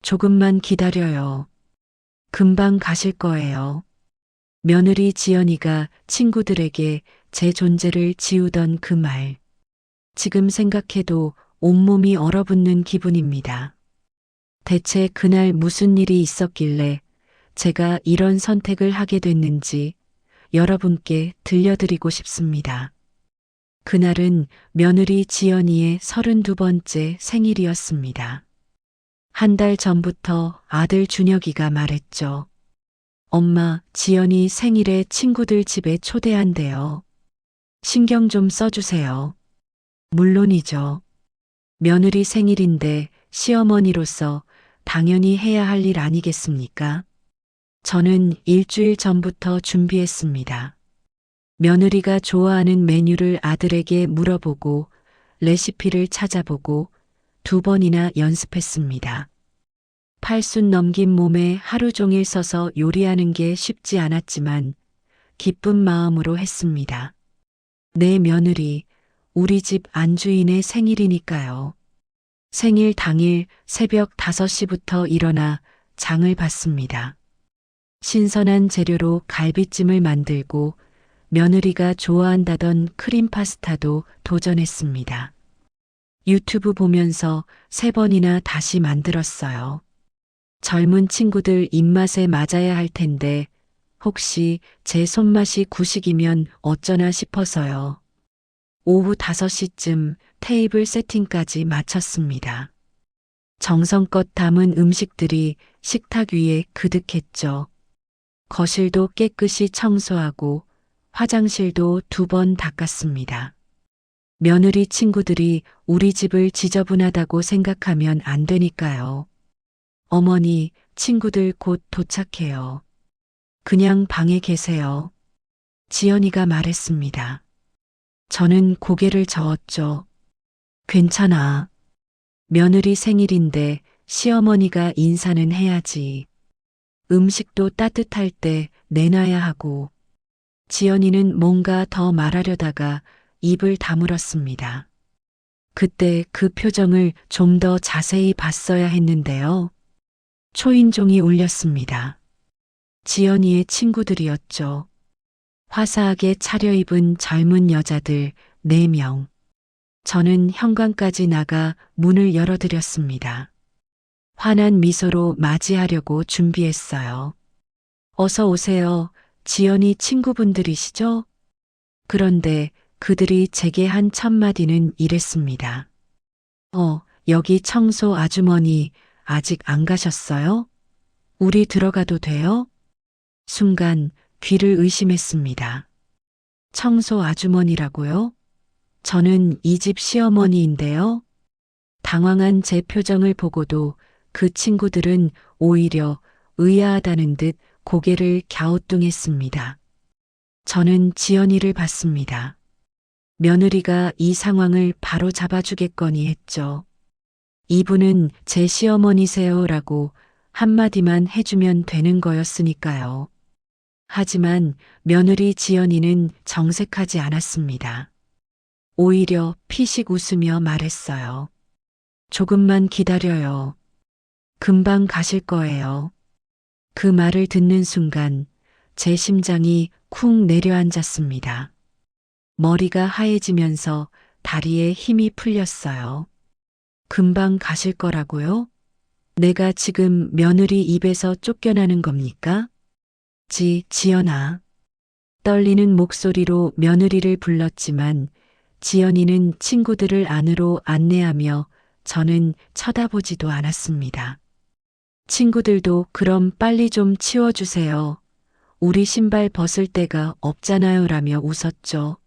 조금만 기다려요. 금방 가실 거예요. 며느리 지연이가 친구들에게 제 존재를 지우던 그 말. 지금 생각해도 온몸이 얼어붙는 기분입니다. 대체 그날 무슨 일이 있었길래 제가 이런 선택을 하게 됐는지 여러분께 들려드리고 싶습니다. 그날은 며느리 지연이의 32번째 생일이었습니다. 한 달 전부터 아들 준혁이가 말했죠. 엄마, 지연이 생일에 친구들 집에 초대한대요. 신경 좀 써주세요. 물론이죠. 며느리 생일인데 시어머니로서 당연히 해야 할 일 아니겠습니까? 저는 일주일 전부터 준비했습니다. 며느리가 좋아하는 메뉴를 아들에게 물어보고 레시피를 찾아보고 2번이나 연습했습니다. 팔순 넘긴 몸에 하루 종일 서서 요리하는 게 쉽지 않았지만 기쁜 마음으로 했습니다. 내 며느리, 우리 집 안주인의 생일이니까요. 생일 당일 새벽 5시부터 일어나 장을 봤습니다. 신선한 재료로 갈비찜을 만들고 며느리가 좋아한다던 크림 파스타도 도전했습니다. 유튜브 보면서 3번이나 다시 만들었어요. 젊은 친구들 입맛에 맞아야 할 텐데 혹시 제 손맛이 구식이면 어쩌나 싶어서요. 오후 5시쯤 테이블 세팅까지 마쳤습니다. 정성껏 담은 음식들이 식탁 위에 그득했죠. 거실도 깨끗이 청소하고 화장실도 2번 닦았습니다. 며느리 친구들이 우리 집을 지저분하다고 생각하면 안 되니까요. 어머니, 친구들 곧 도착해요. 그냥 방에 계세요. 지연이가 말했습니다. 저는 고개를 저었죠. 괜찮아. 며느리 생일인데 시어머니가 인사는 해야지. 음식도 따뜻할 때 내놔야 하고. 지연이는 뭔가 더 말하려다가 입을 다물었습니다. 그때 그 표정을 좀 더 자세히 봤어야 했는데요. 초인종이 울렸습니다. 지연이의 친구들이었죠. 화사하게 차려입은 젊은 여자들 4명. 저는 현관까지 나가 문을 열어드렸습니다. 환한 미소로 맞이하려고 준비했어요. 어서 오세요. 지연이 친구분들이시죠? 그런데 그들이 제게 한 첫마디는 이랬습니다. 여기 청소 아주머니 아직 안 가셨어요? 우리 들어가도 돼요? 순간 귀를 의심했습니다. 청소 아주머니라고요? 저는 이 집 시어머니인데요. 당황한 제 표정을 보고도 그 친구들은 오히려 의아하다는 듯 고개를 갸우뚱했습니다. 저는 지연이를 봤습니다. 며느리가 이 상황을 바로 잡아주겠거니 했죠. 이분은 제 시어머니세요라고 한마디만 해주면 되는 거였으니까요. 하지만 며느리 지연이는 정색하지 않았습니다. 오히려 피식 웃으며 말했어요. 조금만 기다려요. 금방 가실 거예요. 그 말을 듣는 순간 제 심장이 쿵 내려앉았습니다. 머리가 하얘지면서 다리에 힘이 풀렸어요. 금방 가실 거라고요? 내가 지금 며느리 입에서 쫓겨나는 겁니까? 지연아. 떨리는 목소리로 며느리를 불렀지만 지연이는 친구들을 안으로 안내하며 저는 쳐다보지도 않았습니다. 친구들도 그럼 빨리 좀 치워주세요. 우리 신발 벗을 데가 없잖아요 라며 웃었죠.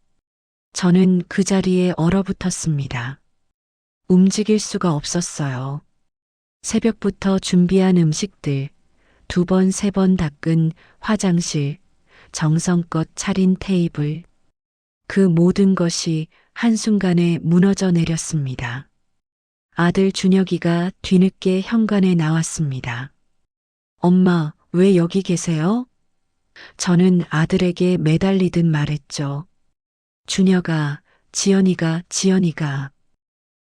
저는 그 자리에 얼어붙었습니다. 움직일 수가 없었어요. 새벽부터 준비한 음식들, 2번, 3번 닦은 화장실, 정성껏 차린 테이블, 그 모든 것이 한순간에 무너져 내렸습니다. 아들 준혁이가 뒤늦게 현관에 나왔습니다. 엄마, 왜 여기 계세요? 저는 아들에게 매달리듯 말했죠. 준혁아, 지연이가.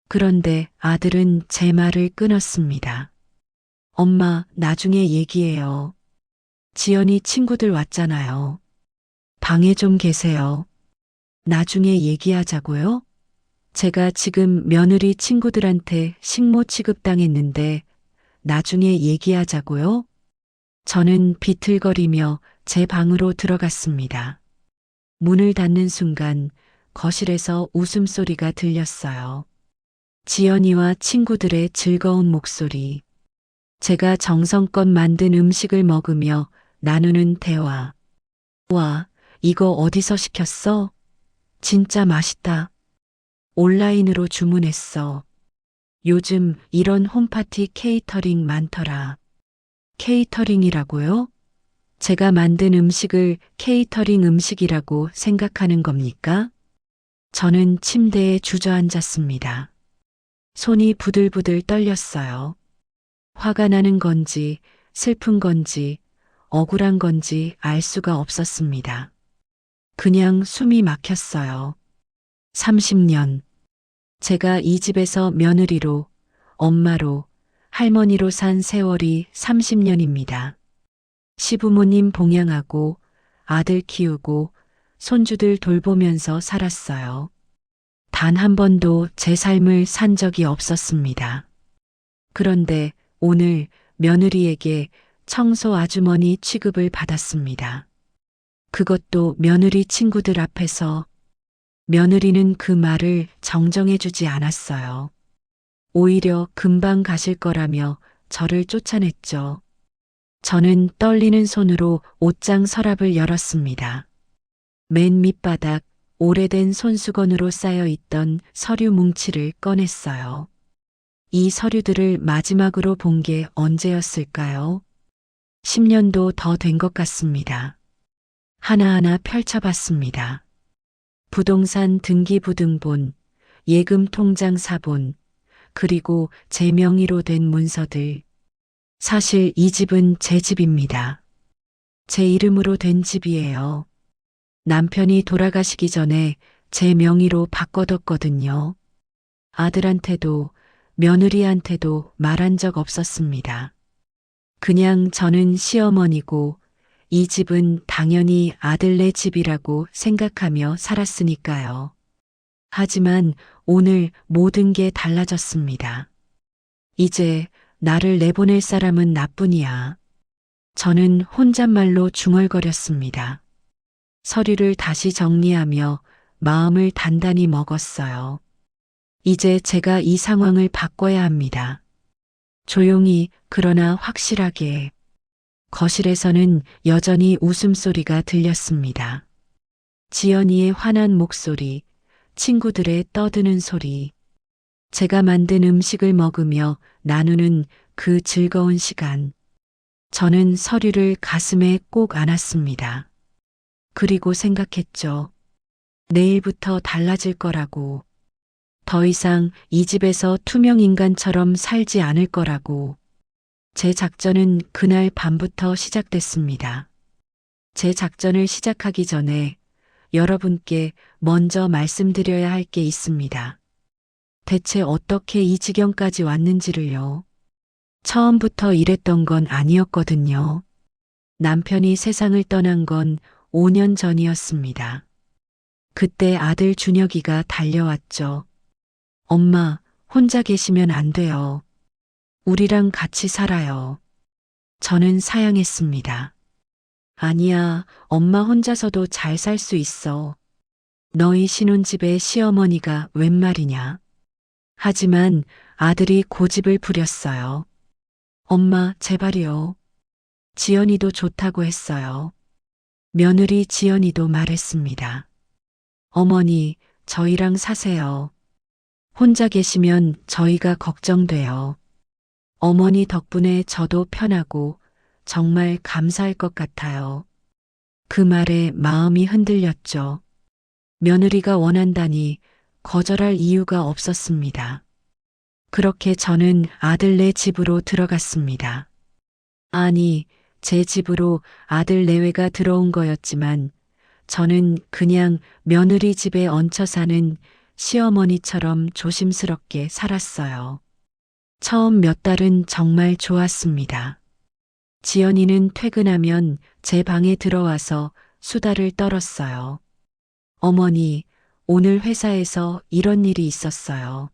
그런데 아들은 제 말을 끊었습니다. 엄마, 나중에 얘기해요. 지연이 친구들 왔잖아요. 방에 좀 계세요. 나중에 얘기하자고요? 제가 지금 며느리 친구들한테 식모 취급당했는데 나중에 얘기하자고요? 저는 비틀거리며 제 방으로 들어갔습니다. 문을 닫는 순간 거실에서 웃음소리가 들렸어요. 지연이와 친구들의 즐거운 목소리. 제가 정성껏 만든 음식을 먹으며 나누는 대화. 와, 이거 어디서 시켰어? 진짜 맛있다. 온라인으로 주문했어. 요즘 이런 홈파티 케이터링 많더라. 케이터링이라고요? 제가 만든 음식을 케이터링 음식이라고 생각하는 겁니까? 저는 침대에 주저앉았습니다. 손이 부들부들 떨렸어요. 화가 나는 건지, 슬픈 건지, 억울한 건지 알 수가 없었습니다. 그냥 숨이 막혔어요. 30년. 제가 이 집에서 며느리로, 엄마로, 할머니로 산 세월이 30년입니다. 시부모님 봉양하고, 아들 키우고, 손주들 돌보면서 살았어요. 단 한 번도 제 삶을 산 적이 없었습니다. 그런데 오늘 며느리에게 청소 아주머니 취급을 받았습니다. 그것도 며느리 친구들 앞에서. 며느리는 그 말을 정정해주지 않았어요. 오히려 금방 가실 거라며 저를 쫓아냈죠. 저는 떨리는 손으로 옷장 서랍을 열었습니다. 맨 밑바닥 오래된 손수건으로 쌓여 있던 서류 뭉치를 꺼냈어요. 이 서류들을 마지막으로 본 게 언제였을까요? 10년도 더 된 것 같습니다. 하나하나 펼쳐봤습니다. 부동산 등기부등본, 예금 통장 사본, 그리고 제 명의로 된 문서들. 사실 이 집은 제 집입니다. 제 이름으로 된 집이에요. 남편이 돌아가시기 전에 제 명의로 바꿔뒀거든요. 아들한테도 며느리한테도 말한 적 없었습니다. 그냥 저는 시어머니고 이 집은 당연히 아들네 집이라고 생각하며 살았으니까요. 하지만 오늘 모든 게 달라졌습니다. 이제 나를 내보낼 사람은 나뿐이야. 저는 혼잣말로 중얼거렸습니다. 서류를 다시 정리하며 마음을 단단히 먹었어요. 이제 제가 이 상황을 바꿔야 합니다. 조용히 그러나 확실하게. 거실에서는 여전히 웃음소리가 들렸습니다. 지연이의 환한 목소리, 친구들의 떠드는 소리. 제가 만든 음식을 먹으며 나누는 그 즐거운 시간. 저는 서류를 가슴에 꼭 안았습니다. 그리고 생각했죠. 내일부터 달라질 거라고. 더 이상 이 집에서 투명 인간처럼 살지 않을 거라고. 제 작전은 그날 밤부터 시작됐습니다. 제 작전을 시작하기 전에 여러분께 먼저 말씀드려야 할 게 있습니다. 대체 어떻게 이 지경까지 왔는지를요. 처음부터 이랬던 건 아니었거든요. 남편이 세상을 떠난 건 5년 전이었습니다. 그때 아들 준혁이가 달려왔죠. 엄마, 혼자 계시면 안 돼요. 우리랑 같이 살아요. 저는 사양했습니다. 아니야, 엄마 혼자서도 잘 살 수 있어. 너희 신혼집에 시어머니가 웬 말이냐. 하지만 아들이 고집을 부렸어요. 엄마, 제발이요. 지연이도 좋다고 했어요. 며느리 지연이도 말했습니다. 어머니, 저희랑 사세요. 혼자 계시면 저희가 걱정돼요. 어머니 덕분에 저도 편하고 정말 감사할 것 같아요. 그 말에 마음이 흔들렸죠. 며느리가 원한다니 거절할 이유가 없었습니다. 그렇게 저는 아들네 집으로 들어갔습니다. 아니, 제 집으로 아들 내외가 들어온 거였지만 저는 그냥 며느리 집에 얹혀 사는 시어머니처럼 조심스럽게 살았어요. 처음 몇 달은 정말 좋았습니다. 지연이는 퇴근하면 제 방에 들어와서 수다를 떨었어요. 어머니, 오늘 회사에서 이런 일이 있었어요.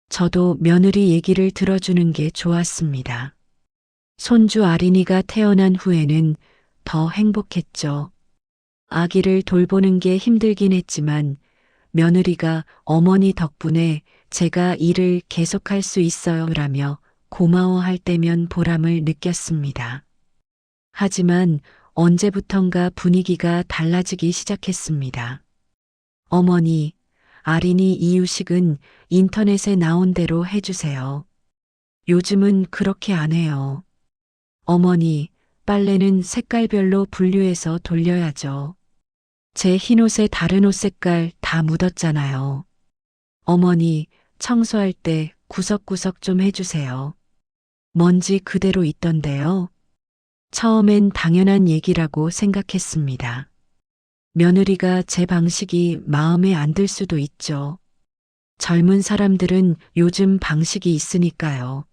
저도 며느리 얘기를 들어주는 게 좋았습니다. 손주 아린이가 태어난 후에는 더 행복했죠. 아기를 돌보는 게 힘들긴 했지만 며느리가 어머니 덕분에 제가 일을 계속할 수 있어요 라며 고마워할 때면 보람을 느꼈습니다. 하지만 언제부턴가 분위기가 달라지기 시작했습니다. 어머니, 아린이 이유식은 인터넷에 나온 대로 해주세요. 요즘은 그렇게 안 해요. 어머니, 빨래는 색깔별로 분류해서 돌려야죠. 제 흰옷에 다른 옷 색깔 다 묻었잖아요. 어머니, 청소할 때 구석구석 좀 해주세요. 먼지 그대로 있던데요. 처음엔 당연한 얘기라고 생각했습니다. 며느리가 제 방식이 마음에 안 들 수도 있죠. 젊은 사람들은 요즘 방식이 있으니까요.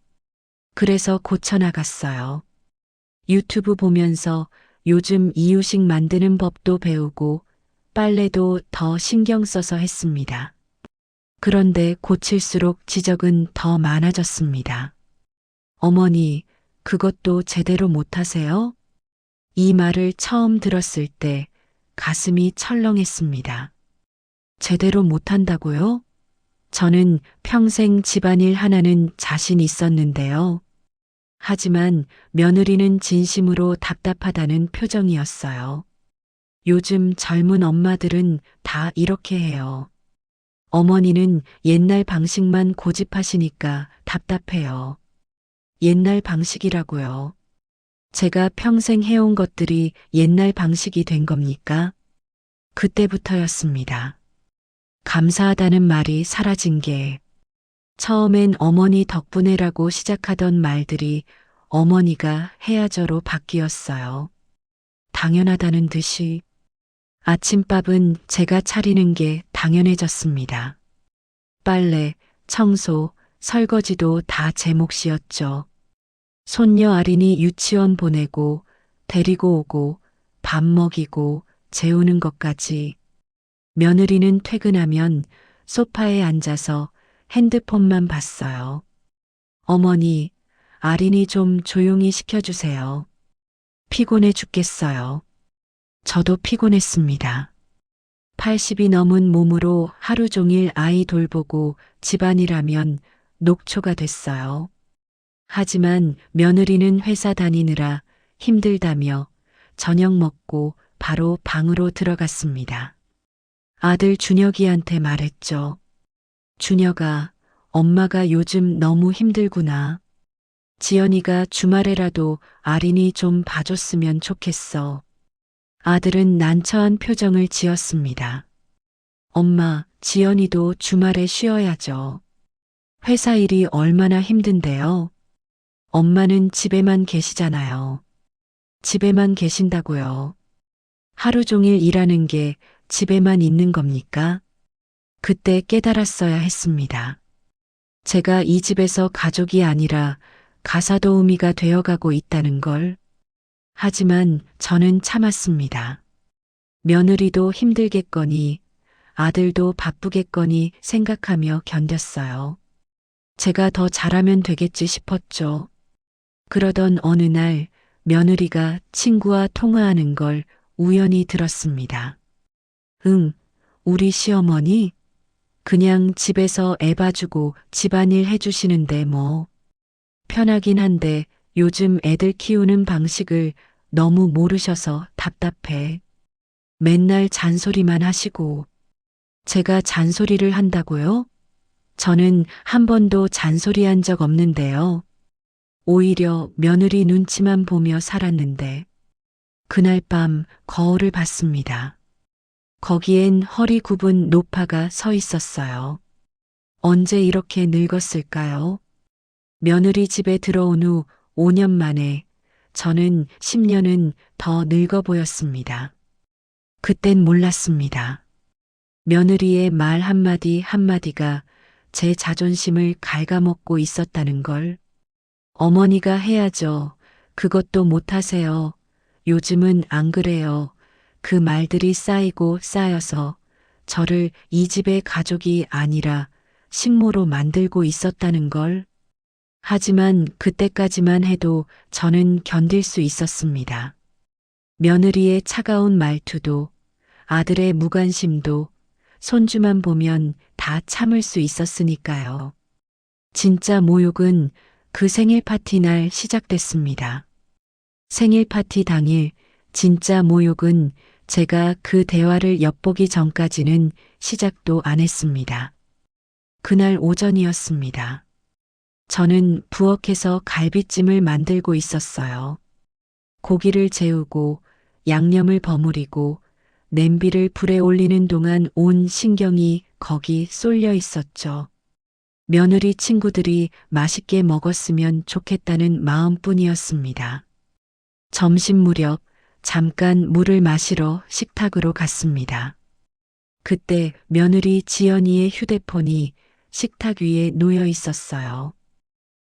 그래서 고쳐나갔어요. 유튜브 보면서 요즘 이유식 만드는 법도 배우고 빨래도 더 신경 써서 했습니다. 그런데 고칠수록 지적은 더 많아졌습니다. 어머니, 그것도 제대로 못하세요? 이 말을 처음 들었을 때 가슴이 철렁했습니다. 제대로 못한다고요? 저는 평생 집안일 하나는 자신 있었는데요. 하지만 며느리는 진심으로 답답하다는 표정이었어요. 요즘 젊은 엄마들은 다 이렇게 해요. 어머니는 옛날 방식만 고집하시니까 답답해요. 옛날 방식이라고요. 제가 평생 해온 것들이 옛날 방식이 된 겁니까? 그때부터였습니다. 감사하다는 말이 사라진 게 처음엔 어머니 덕분에라고 시작하던 말들이 어머니가 해야죠로 바뀌었어요. 당연하다는 듯이 아침밥은 제가 차리는 게 당연해졌습니다. 빨래, 청소, 설거지도 다 제 몫이었죠. 손녀 아린이 유치원 보내고 데리고 오고 밥 먹이고 재우는 것까지 며느리는 퇴근하면 소파에 앉아서 핸드폰만 봤어요. 어머니, 아린이 좀 조용히 시켜주세요. 피곤해 죽겠어요. 저도 피곤했습니다. 80이 넘은 몸으로 하루 종일 아이 돌보고 집안일하면 녹초가 됐어요. 하지만 며느리는 회사 다니느라 힘들다며 저녁 먹고 바로 방으로 들어갔습니다. 아들 준혁이한테 말했죠. 준혁아, 엄마가 요즘 너무 힘들구나. 지연이가 주말에라도 아린이 좀 봐줬으면 좋겠어. 아들은 난처한 표정을 지었습니다. 엄마, 지연이도 주말에 쉬어야죠. 회사 일이 얼마나 힘든데요. 엄마는 집에만 계시잖아요. 집에만 계신다고요. 하루 종일 일하는 게 집에만 있는 겁니까? 그때 깨달았어야 했습니다. 제가 이 집에서 가족이 아니라 가사도우미가 되어가고 있다는 걸. 하지만 저는 참았습니다. 며느리도 힘들겠거니 아들도 바쁘겠거니 생각하며 견뎠어요. 제가 더 잘하면 되겠지 싶었죠. 그러던 어느 날 며느리가 친구와 통화하는 걸 우연히 들었습니다. 응, 우리 시어머니? 그냥 집에서 애 봐주고 집안일 해주시는데 뭐. 편하긴 한데 요즘 애들 키우는 방식을 너무 모르셔서 답답해. 맨날 잔소리만 하시고. 제가 잔소리를 한다고요? 저는 한 번도 잔소리한 적 없는데요. 오히려 며느리 눈치만 보며 살았는데 그날 밤 거울을 봤습니다. 거기엔 허리 굽은 노파가 서 있었어요. 언제 이렇게 늙었을까요? 며느리 집에 들어온 후 5년 만에 저는 10년은 더 늙어 보였습니다. 그땐 몰랐습니다. 며느리의 말 한마디 한마디가 제 자존심을 갉아먹고 있었다는 걸. 어머니가 해야죠. 그것도 못하세요. 요즘은 안 그래요. 그 말들이 쌓이고 쌓여서 저를 이 집의 가족이 아니라 식모로 만들고 있었다는 걸. 하지만 그때까지만 해도 저는 견딜 수 있었습니다. 며느리의 차가운 말투도, 아들의 무관심도, 손주만 보면 다 참을 수 있었으니까요. 진짜 모욕은 그 생일 파티 날 시작됐습니다. 생일 파티 당일 진짜 모욕은 제가 그 대화를 엿보기 전까지는 시작도 안 했습니다. 그날 오전이었습니다. 저는 부엌에서 갈비찜을 만들고 있었어요. 고기를 재우고 양념을 버무리고 냄비를 불에 올리는 동안 온 신경이 거기 쏠려 있었죠. 며느리 친구들이 맛있게 먹었으면 좋겠다는 마음뿐이었습니다. 점심 무렵 잠깐 물을 마시러 식탁으로 갔습니다. 그때 며느리 지연이의 휴대폰이 식탁 위에 놓여 있었어요.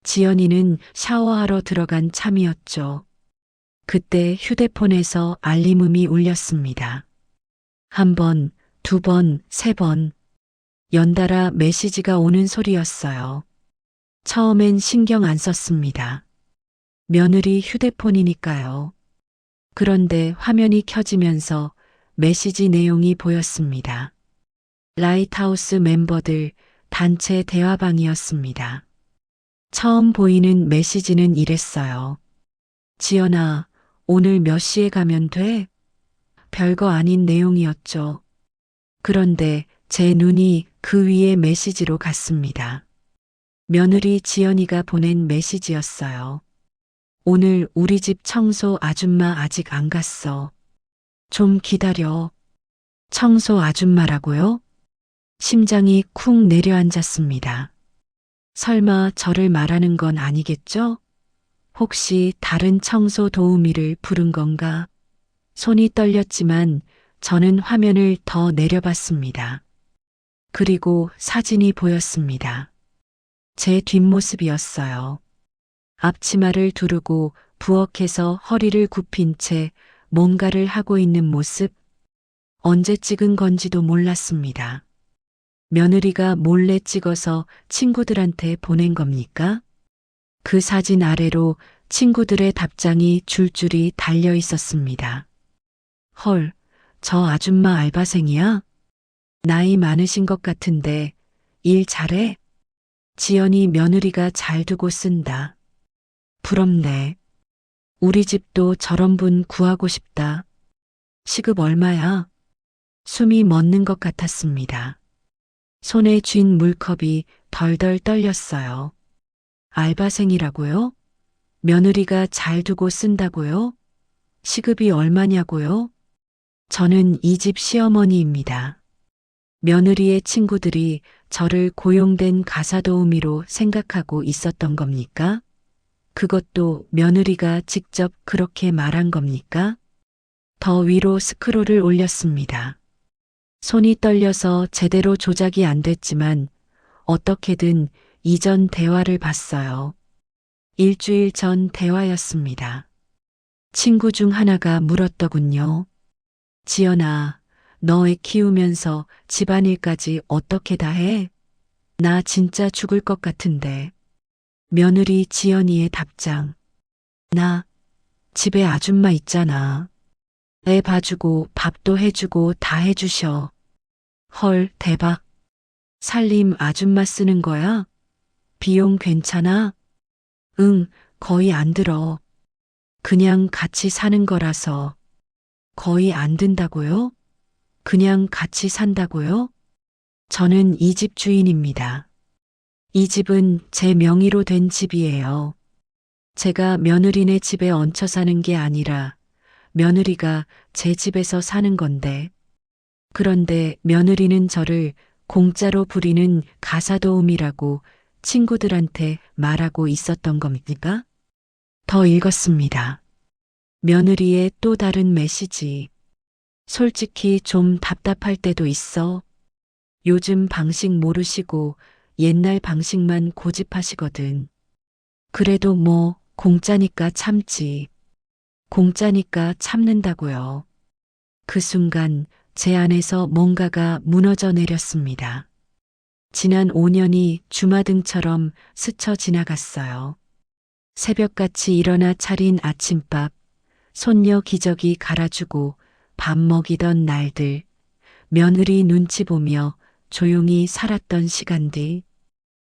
지연이는 샤워하러 들어간 참이었죠. 그때 휴대폰에서 알림음이 울렸습니다. 한 번, 두 번, 세 번. 연달아 메시지가 오는 소리였어요. 처음엔 신경 안 썼습니다. 며느리 휴대폰이니까요. 그런데 화면이 켜지면서 메시지 내용이 보였습니다. 라이트하우스 멤버들 단체 대화방이었습니다. 처음 보이는 메시지는 이랬어요. 지연아, 오늘 몇 시에 가면 돼? 별거 아닌 내용이었죠. 그런데 제 눈이 그 위에 메시지로 갔습니다. 며느리 지연이가 보낸 메시지였어요. 오늘 우리 집 청소 아줌마 아직 안 갔어. 좀 기다려. 청소 아줌마라고요? 심장이 쿵 내려앉았습니다. 설마 저를 말하는 건 아니겠죠? 혹시 다른 청소 도우미를 부른 건가? 손이 떨렸지만 저는 화면을 더 내려봤습니다. 그리고 사진이 보였습니다. 제 뒷모습이었어요. 앞치마를 두르고 부엌에서 허리를 굽힌 채 뭔가를 하고 있는 모습. 언제 찍은 건지도 몰랐습니다. 며느리가 몰래 찍어서 친구들한테 보낸 겁니까? 그 사진 아래로 친구들의 답장이 줄줄이 달려 있었습니다. 헐, 저 아줌마 알바생이야? 나이 많으신 것 같은데 일 잘해? 지연이 며느리가 잘 두고 쓴다. 부럽네. 우리 집도 저런 분 구하고 싶다. 시급 얼마야? 숨이 멎는 것 같았습니다. 손에 쥔 물컵이 덜덜 떨렸어요. 알바생이라고요? 며느리가 잘 두고 쓴다고요? 시급이 얼마냐고요? 저는 이 집 시어머니입니다. 며느리의 친구들이 저를 고용된 가사도우미로 생각하고 있었던 겁니까? 그것도 며느리가 직접 그렇게 말한 겁니까? 더 위로 스크롤을 올렸습니다. 손이 떨려서 제대로 조작이 안 됐지만 어떻게든 이전 대화를 봤어요. 일주일 전 대화였습니다. 친구 중 하나가 물었더군요. 지연아, 너 애 키우면서 집안일까지 어떻게 다 해? 나 진짜 죽을 것 같은데. 며느리 지연이의 답장. 나 집에 아줌마 있잖아. 애 봐주고 밥도 해주고 다 해주셔. 헐, 대박. 살림 아줌마 쓰는 거야? 비용 괜찮아? 응, 거의 안 들어. 그냥 같이 사는 거라서. 거의 안 든다고요? 그냥 같이 산다고요? 저는 이 집 주인입니다. 이 집은 제 명의로 된 집이에요. 제가 며느리네 집에 얹혀 사는 게 아니라 며느리가 제 집에서 사는 건데. 그런데 며느리는 저를 공짜로 부리는 가사도우미라고 친구들한테 말하고 있었던 겁니까? 더 읽었습니다. 며느리의 또 다른 메시지. 솔직히 좀 답답할 때도 있어. 요즘 방식 모르시고 옛날 방식만 고집하시거든. 그래도 뭐 공짜니까 참지. 공짜니까 참는다고요. 그 순간 제 안에서 뭔가가 무너져 내렸습니다. 지난 5년이 주마등처럼 스쳐 지나갔어요. 새벽같이 일어나 차린 아침밥, 손녀 기저귀 갈아주고 밥 먹이던 날들, 며느리 눈치 보며 조용히 살았던 시간들.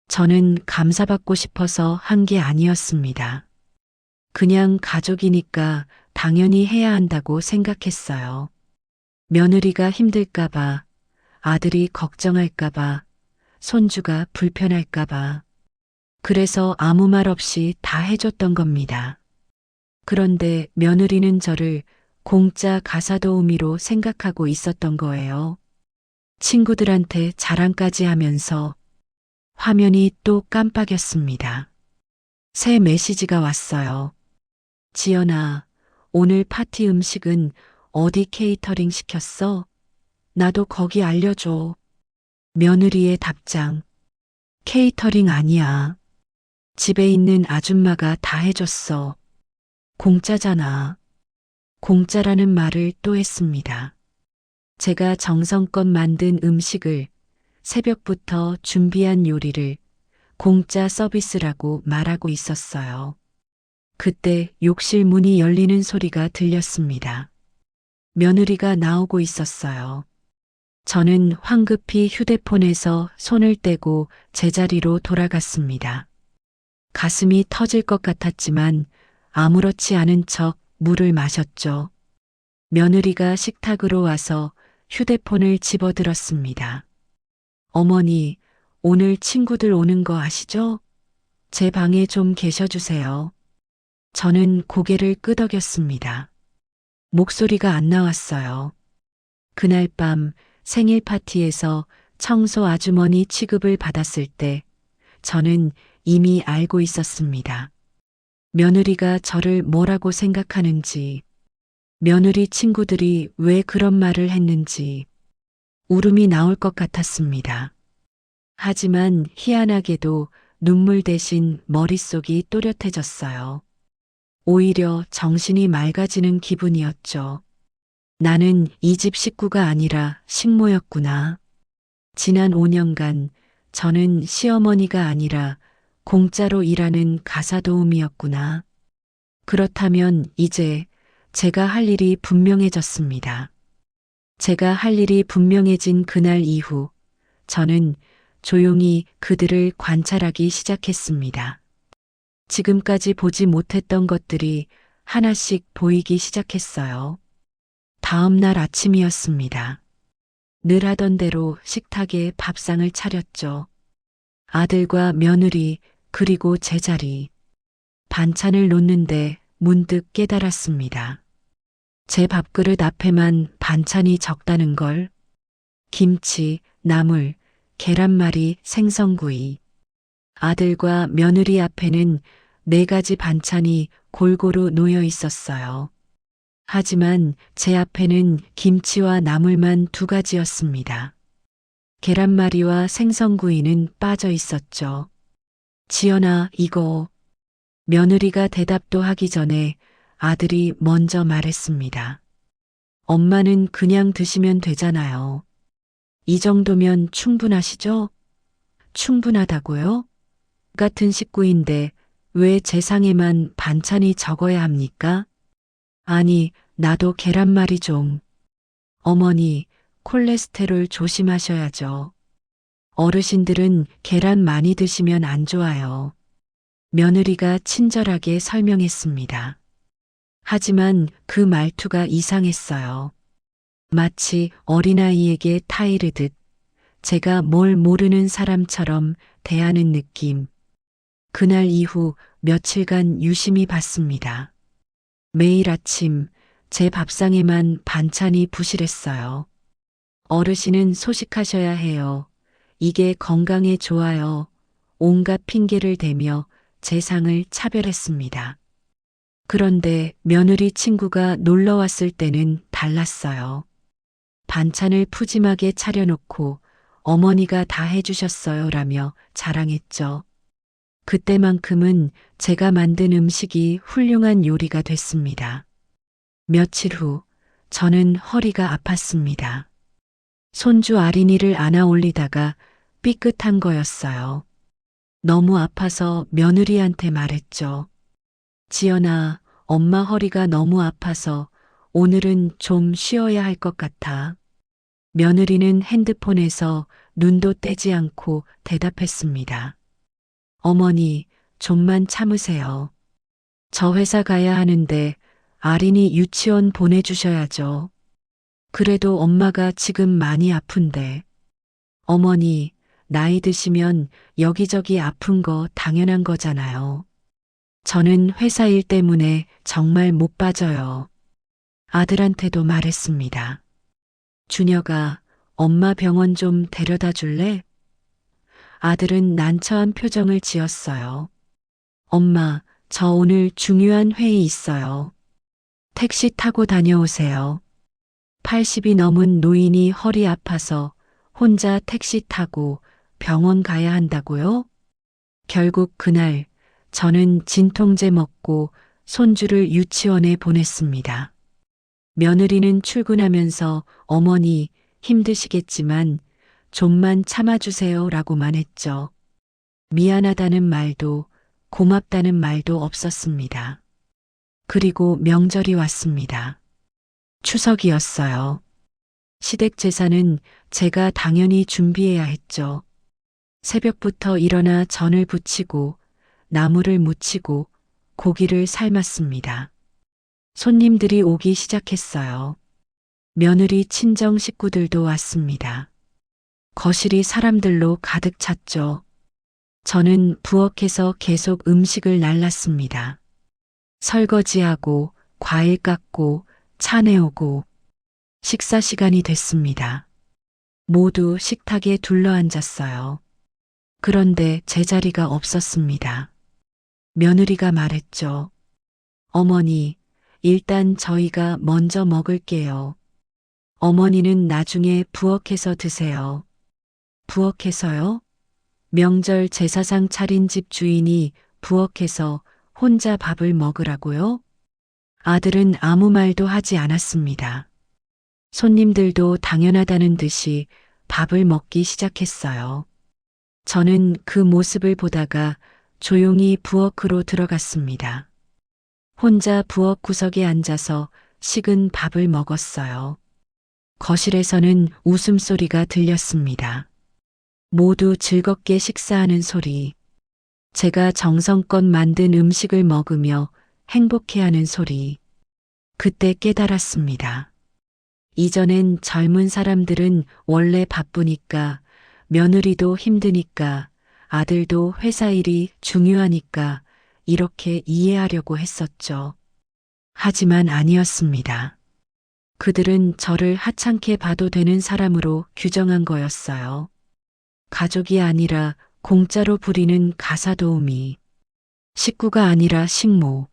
저는 감사받고 싶어서 한 게 아니었습니다. 그냥 가족이니까 당연히 해야 한다고 생각했어요. 며느리가 힘들까봐, 아들이 걱정할까봐, 손주가 불편할까봐. 그래서 아무 말 없이 다 해줬던 겁니다. 그런데 며느리는 저를 공짜 가사도우미로 생각하고 있었던 거예요. 친구들한테 자랑까지 하면서 화면이 또 깜빡였습니다. 새 메시지가 왔어요. 지연아, 오늘 파티 음식은 어디 케이터링 시켰어? 나도 거기 알려줘. 며느리의 답장. 케이터링 아니야. 집에 있는 아줌마가 다 해줬어. 공짜잖아. 공짜라는 말을 또 했습니다. 제가 정성껏 만든 음식을, 새벽부터 준비한 요리를 공짜 서비스라고 말하고 있었어요. 그때 욕실 문이 열리는 소리가 들렸습니다. 며느리가 나오고 있었어요. 저는 황급히 휴대폰에서 손을 떼고 제자리로 돌아갔습니다. 가슴이 터질 것 같았지만 아무렇지 않은 척 물을 마셨죠. 며느리가 식탁으로 와서 휴대폰을 집어들었습니다. 어머니, 오늘 친구들 오는 거 아시죠? 제 방에 좀 계셔주세요. 저는 고개를 끄덕였습니다. 목소리가 안 나왔어요. 그날 밤 생일 파티에서 청소 아주머니 취급을 받았을 때 저는 이미 알고 있었습니다. 며느리가 저를 뭐라고 생각하는지, 며느리 친구들이 왜 그런 말을 했는지 울음이 나올 것 같았습니다. 하지만 희한하게도 눈물 대신 머릿속이 또렷해졌어요. 오히려 정신이 맑아지는 기분이었죠. 나는 이 집 식구가 아니라 식모였구나. 지난 5년간 저는 시어머니가 아니라 공짜로 일하는 가사도우미였구나. 그렇다면 이제 제가 할 일이 분명해졌습니다. 제가 할 일이 분명해진 그날 이후 저는 조용히 그들을 관찰하기 시작했습니다. 지금까지 보지 못했던 것들이 하나씩 보이기 시작했어요. 다음 날 아침이었습니다. 늘 하던 대로 식탁에 밥상을 차렸죠. 아들과 며느리 그리고 제자리. 반찬을 놓는데 문득 깨달았습니다. 제 밥그릇 앞에만 반찬이 적다는 걸. 김치, 나물, 계란말이, 생선구이. 아들과 며느리 앞에는 4가지 반찬이 골고루 놓여 있었어요. 하지만 제 앞에는 김치와 나물만 2가지였습니다. 계란말이와 생선구이는 빠져 있었죠. 지연아, 이거. 며느리가 대답도 하기 전에 아들이 먼저 말했습니다. 엄마는 그냥 드시면 되잖아요. 이 정도면 충분하시죠? 충분하다고요? 같은 식구인데 왜 제 상에만 반찬이 적어야 합니까? 아니, 나도 계란말이 좀. 어머니, 콜레스테롤 조심하셔야죠. 어르신들은 계란 많이 드시면 안 좋아요. 며느리가 친절하게 설명했습니다. 하지만 그 말투가 이상했어요. 마치 어린아이에게 타이르듯 제가 뭘 모르는 사람처럼 대하는 느낌. 그날 이후 며칠간 유심히 봤습니다. 매일 아침 제 밥상에만 반찬이 부실했어요. 어르신은 소식하셔야 해요. 이게 건강에 좋아요. 온갖 핑계를 대며 제 상을 차별했습니다. 그런데 며느리 친구가 놀러 왔을 때는 달랐어요. 반찬을 푸짐하게 차려놓고 어머니가 다 해주셨어요 라며 자랑했죠. 그때만큼은 제가 만든 음식이 훌륭한 요리가 됐습니다. 며칠 후 저는 허리가 아팠습니다. 손주 아린이를 안아 올리다가 삐끗한 거였어요. 너무 아파서 며느리한테 말했죠. 지연아, 엄마 허리가 너무 아파서 오늘은 좀 쉬어야 할 것 같아. 며느리는 핸드폰에서 눈도 떼지 않고 대답했습니다. 어머니, 좀만 참으세요. 저 회사 가야 하는데 아린이 유치원 보내주셔야죠. 그래도 엄마가 지금 많이 아픈데. 어머니, 나이 드시면 여기저기 아픈 거 당연한 거잖아요. 저는 회사 일 때문에 정말 못 빠져요. 아들한테도 말했습니다. 준혁아, 엄마 병원 좀 데려다 줄래? 아들은 난처한 표정을 지었어요. 엄마, 저 오늘 중요한 회의 있어요. 택시 타고 다녀오세요. 80이 넘은 노인이 허리 아파서 혼자 택시 타고 병원 가야 한다고요? 결국 그날 저는 진통제 먹고 손주를 유치원에 보냈습니다. 며느리는 출근하면서 어머니 힘드시겠지만 좀만 참아주세요 라고만 했죠. 미안하다는 말도 고맙다는 말도 없었습니다. 그리고 명절이 왔습니다. 추석이었어요. 시댁 제사는 제가 당연히 준비해야 했죠. 새벽부터 일어나 전을 부치고 나물을 무치고 고기를 삶았습니다. 손님들이 오기 시작했어요. 며느리 친정 식구들도 왔습니다. 거실이 사람들로 가득 찼죠. 저는 부엌에서 계속 음식을 날랐습니다. 설거지하고 과일 깎고 차 내오고 식사 시간이 됐습니다. 모두 식탁에 둘러앉았어요. 그런데 제 자리가 없었습니다. 며느리가 말했죠. 어머니, 일단 저희가 먼저 먹을게요. 어머니는 나중에 부엌에서 드세요. 부엌에서요? 명절 제사상 차린 집 주인이 부엌에서 혼자 밥을 먹으라고요? 아들은 아무 말도 하지 않았습니다. 손님들도 당연하다는 듯이 밥을 먹기 시작했어요. 저는 그 모습을 보다가 조용히 부엌으로 들어갔습니다. 혼자 부엌 구석에 앉아서 식은 밥을 먹었어요. 거실에서는 웃음소리가 들렸습니다. 모두 즐겁게 식사하는 소리. 제가 정성껏 만든 음식을 먹으며 행복해하는 소리. 그때 깨달았습니다. 이전엔 젊은 사람들은 원래 바쁘니까, 며느리도 힘드니까, 아들도 회사 일이 중요하니까 이렇게 이해하려고 했었죠. 하지만 아니었습니다. 그들은 저를 하찮게 봐도 되는 사람으로 규정한 거였어요. 가족이 아니라 공짜로 부리는 가사도우미. 식구가 아니라 식모.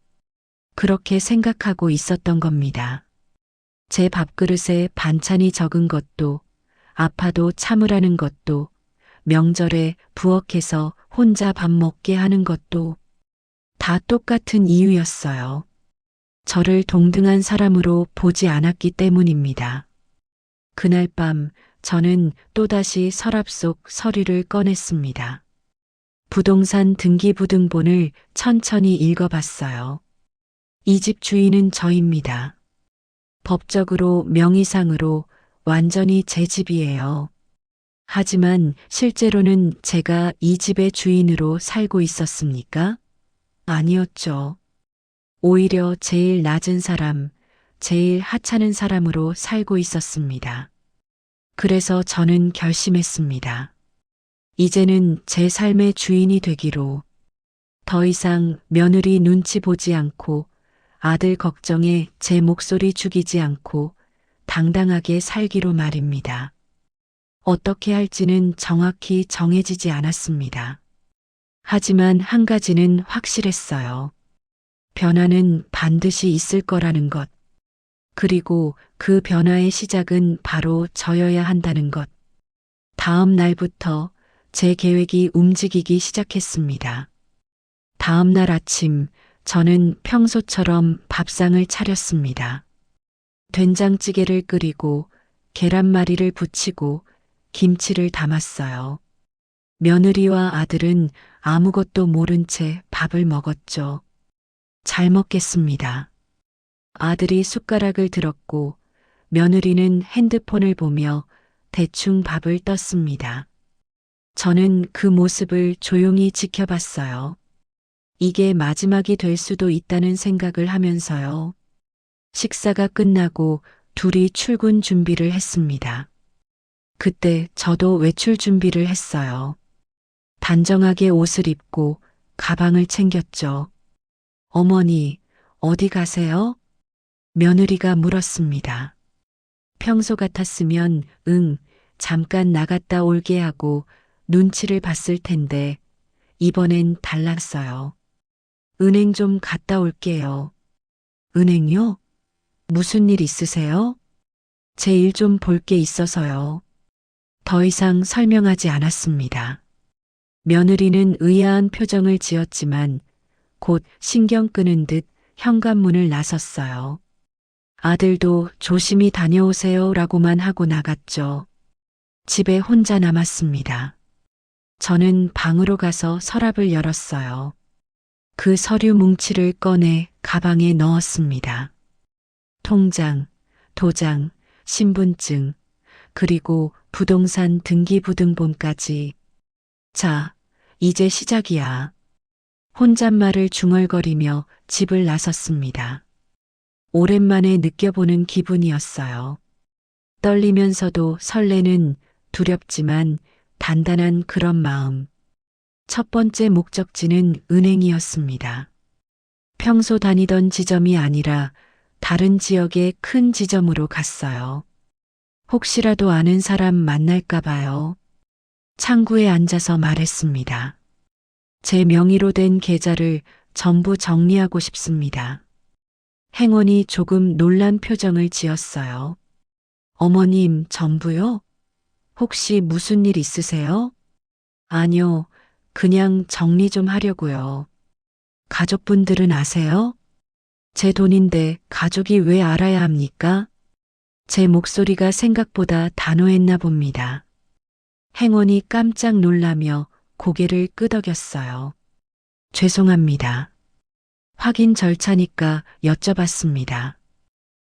그렇게 생각하고 있었던 겁니다. 제 밥그릇에 반찬이 적은 것도, 아파도 참으라는 것도, 명절에 부엌에서 혼자 밥 먹게 하는 것도 다 똑같은 이유였어요. 저를 동등한 사람으로 보지 않았기 때문입니다. 그날 밤 저는 또다시 서랍 속 서류를 꺼냈습니다. 부동산 등기부등본을 천천히 읽어봤어요. 이 집 주인은 저입니다. 법적으로 명의상으로 완전히 제 집이에요. 하지만 실제로는 제가 이 집의 주인으로 살고 있었습니까? 아니었죠. 오히려 제일 낮은 사람, 제일 하찮은 사람으로 살고 있었습니다. 그래서 저는 결심했습니다. 이제는 제 삶의 주인이 되기로. 더 이상 며느리 눈치 보지 않고 아들 걱정에 제 목소리 죽이지 않고 당당하게 살기로 말입니다. 어떻게 할지는 정확히 정해지지 않았습니다. 하지만 한 가지는 확실했어요. 변화는 반드시 있을 거라는 것. 그리고 그 변화의 시작은 바로 저여야 한다는 것. 다음 날부터 제 계획이 움직이기 시작했습니다. 다음 날 아침 저는 평소처럼 밥상을 차렸습니다. 된장찌개를 끓이고 계란말이를 부치고 김치를 담았어요. 며느리와 아들은 아무것도 모른 채 밥을 먹었죠. 잘 먹겠습니다. 아들이 숟가락을 들었고 며느리는 핸드폰을 보며 대충 밥을 떴습니다. 저는 그 모습을 조용히 지켜봤어요. 이게 마지막이 될 수도 있다는 생각을 하면서요. 식사가 끝나고 둘이 출근 준비를 했습니다. 그때 저도 외출 준비를 했어요. 단정하게 옷을 입고 가방을 챙겼죠. 어머니, 어디 가세요? 며느리가 물었습니다. 평소 같았으면 잠깐 나갔다 올게 하고 눈치를 봤을 텐데 이번엔 달랐어요. 은행 좀 갔다 올게요. 은행요? 무슨 일 있으세요? 제 일 좀 볼 게 있어서요. 더 이상 설명하지 않았습니다. 며느리는 의아한 표정을 지었지만 곧 신경 끄는 듯 현관문을 나섰어요. 아들도 조심히 다녀오세요 라고만 하고 나갔죠. 집에 혼자 남았습니다. 저는 방으로 가서 서랍을 열었어요. 그 서류 뭉치를 꺼내 가방에 넣었습니다. 통장, 도장, 신분증, 그리고 부동산 등기부등본까지. 자, 이제 시작이야. 혼잣말을 중얼거리며 집을 나섰습니다. 오랜만에 느껴보는 기분이었어요. 떨리면서도 설레는 두렵지만 단단한 그런 마음. 첫 번째 목적지는 은행이었습니다. 평소 다니던 지점이 아니라 다른 지역의 큰 지점으로 갔어요. 혹시라도 아는 사람 만날까 봐요. 창구에 앉아서 말했습니다. 제 명의로 된 계좌를 전부 정리하고 싶습니다. 행원이 조금 놀란 표정을 지었어요. 어머님, 전부요? 혹시 무슨 일 있으세요? 아니요, 그냥 정리 좀 하려고요. 가족분들은 아세요? 제 돈인데 가족이 왜 알아야 합니까? 제 목소리가 생각보다 단호했나 봅니다. 행원이 깜짝 놀라며 고개를 끄덕였어요. 죄송합니다. 확인 절차니까 여쭤봤습니다.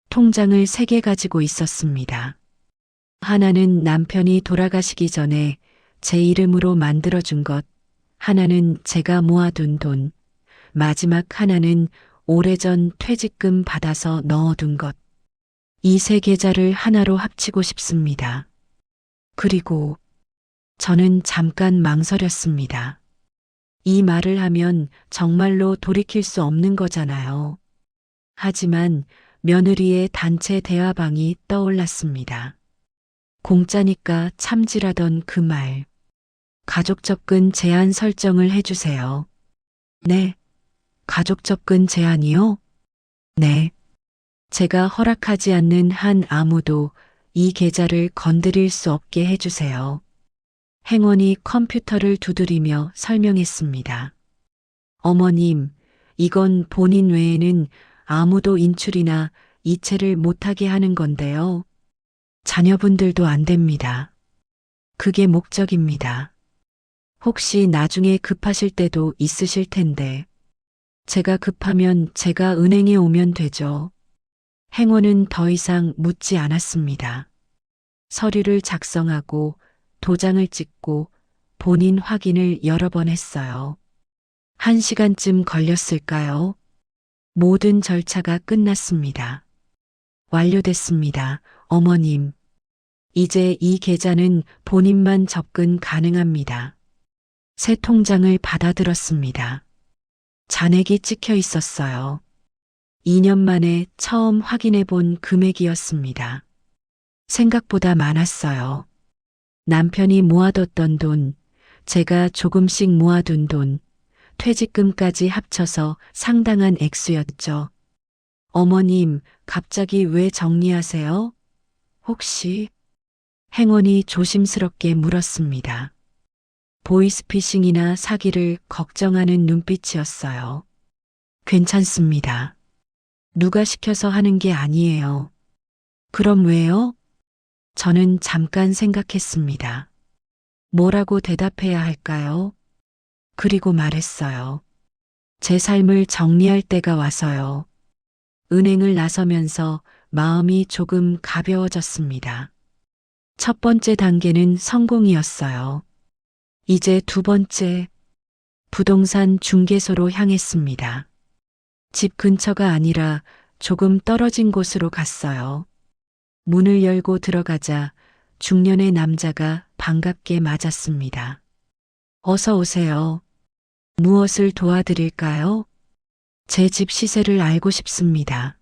통장을 3개 가지고 있었습니다. 하나는 남편이 돌아가시기 전에 제 이름으로 만들어준 것, 하나는 제가 모아둔 돈, 마지막 하나는 오래전 퇴직금 받아서 넣어둔 것. 이 3계좌를 하나로 합치고 싶습니다. 그리고 저는 잠깐 망설였습니다. 이 말을 하면 정말로 돌이킬 수 없는 거잖아요. 하지만 며느리의 단체 대화방이 떠올랐습니다. 공짜니까 참지라던 그 말. 가족 접근 제한 설정을 해주세요. 네. 가족 접근 제한이요? 네. 제가 허락하지 않는 한 아무도 이 계좌를 건드릴 수 없게 해주세요. 행원이 컴퓨터를 두드리며 설명했습니다. 어머님, 이건 본인 외에는 아무도 인출이나 이체를 못하게 하는 건데요. 자녀분들도 안 됩니다. 그게 목적입니다. 혹시 나중에 급하실 때도 있으실 텐데. 제가 급하면 제가 은행에 오면 되죠. 행원은 더 이상 묻지 않았습니다. 서류를 작성하고 도장을 찍고 본인 확인을 여러 번 했어요. 1시간쯤 걸렸을까요? 모든 절차가 끝났습니다. 완료됐습니다. 어머님. 이제 이 계좌는 본인만 접근 가능합니다. 새 통장을 받아들었습니다. 잔액이 찍혀 있었어요. 2년 만에 처음 확인해 본 금액이었습니다. 생각보다 많았어요. 남편이 모아뒀던 돈, 제가 조금씩 모아둔 돈, 퇴직금까지 합쳐서 상당한 액수였죠. 어머님, 갑자기 왜 정리하세요? 혹시 행원이 조심스럽게 물었습니다. 보이스피싱이나 사기를 걱정하는 눈빛이었어요. 괜찮습니다. 누가 시켜서 하는 게 아니에요. 그럼 왜요? 저는 잠깐 생각했습니다. 뭐라고 대답해야 할까요? 그리고 말했어요. 제 삶을 정리할 때가 와서요. 은행을 나서면서 마음이 조금 가벼워졌습니다. 첫 번째 단계는 성공이었어요. 이제 두 번째, 부동산 중개소로 향했습니다. 집 근처가 아니라 조금 떨어진 곳으로 갔어요. 문을 열고 들어가자 중년의 남자가 반갑게 맞았습니다. 어서 오세요. 무엇을 도와드릴까요? 제 집 시세를 알고 싶습니다.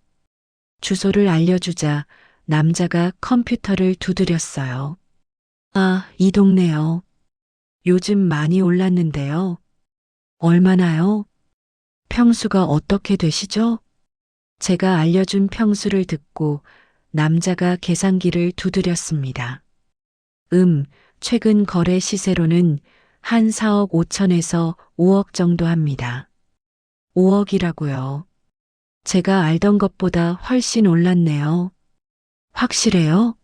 주소를 알려주자 남자가 컴퓨터를 두드렸어요. 아, 이 동네요. 요즘 많이 올랐는데요. 얼마나요? 평수가 어떻게 되시죠? 제가 알려준 평수를 듣고 남자가 계산기를 두드렸습니다. 최근 거래 시세로는 한 4억 5천에서 5억 정도 합니다. 5억이라고요. 제가 알던 것보다 훨씬 올랐네요. 확실해요?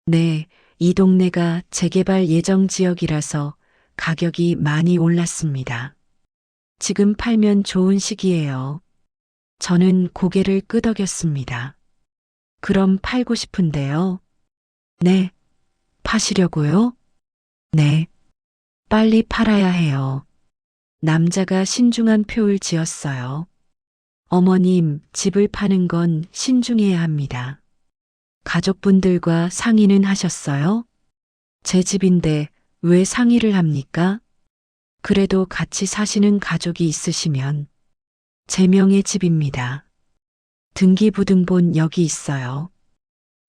네, 이 동네가 재개발 예정 지역이라서 가격이 많이 올랐습니다. 지금 팔면 좋은 시기예요. 저는 고개를 끄덕였습니다. 그럼 팔고 싶은데요. 네. 파시려고요? 네. 빨리 팔아야 해요. 남자가 신중한 표를 지었어요. 어머님, 집을 파는 건 신중해야 합니다. 가족분들과 상의는 하셨어요? 제 집인데 왜 상의를 합니까? 그래도 같이 사시는 가족이 있으시면 제 명의 집입니다. 등기부등본 여기 있어요.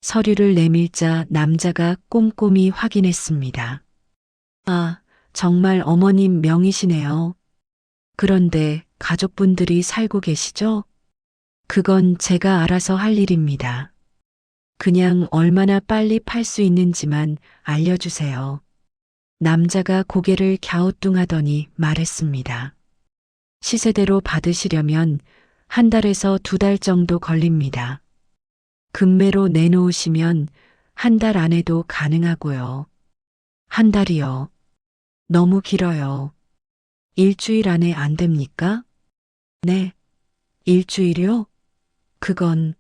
서류를 내밀자 남자가 꼼꼼히 확인했습니다. 아, 정말 어머님 명의시네요. 그런데 가족분들이 살고 계시죠? 그건 제가 알아서 할 일입니다. 그냥 얼마나 빨리 팔 수 있는지만 알려주세요. 남자가 고개를 갸우뚱하더니 말했습니다. 시세대로 받으시려면 한 달에서 두 달 정도 걸립니다. 금매로 내놓으시면 한 달 안에도 가능하고요. 한 달이요. 너무 길어요. 일주일 안에 안 됩니까? 네. 일주일요? 그건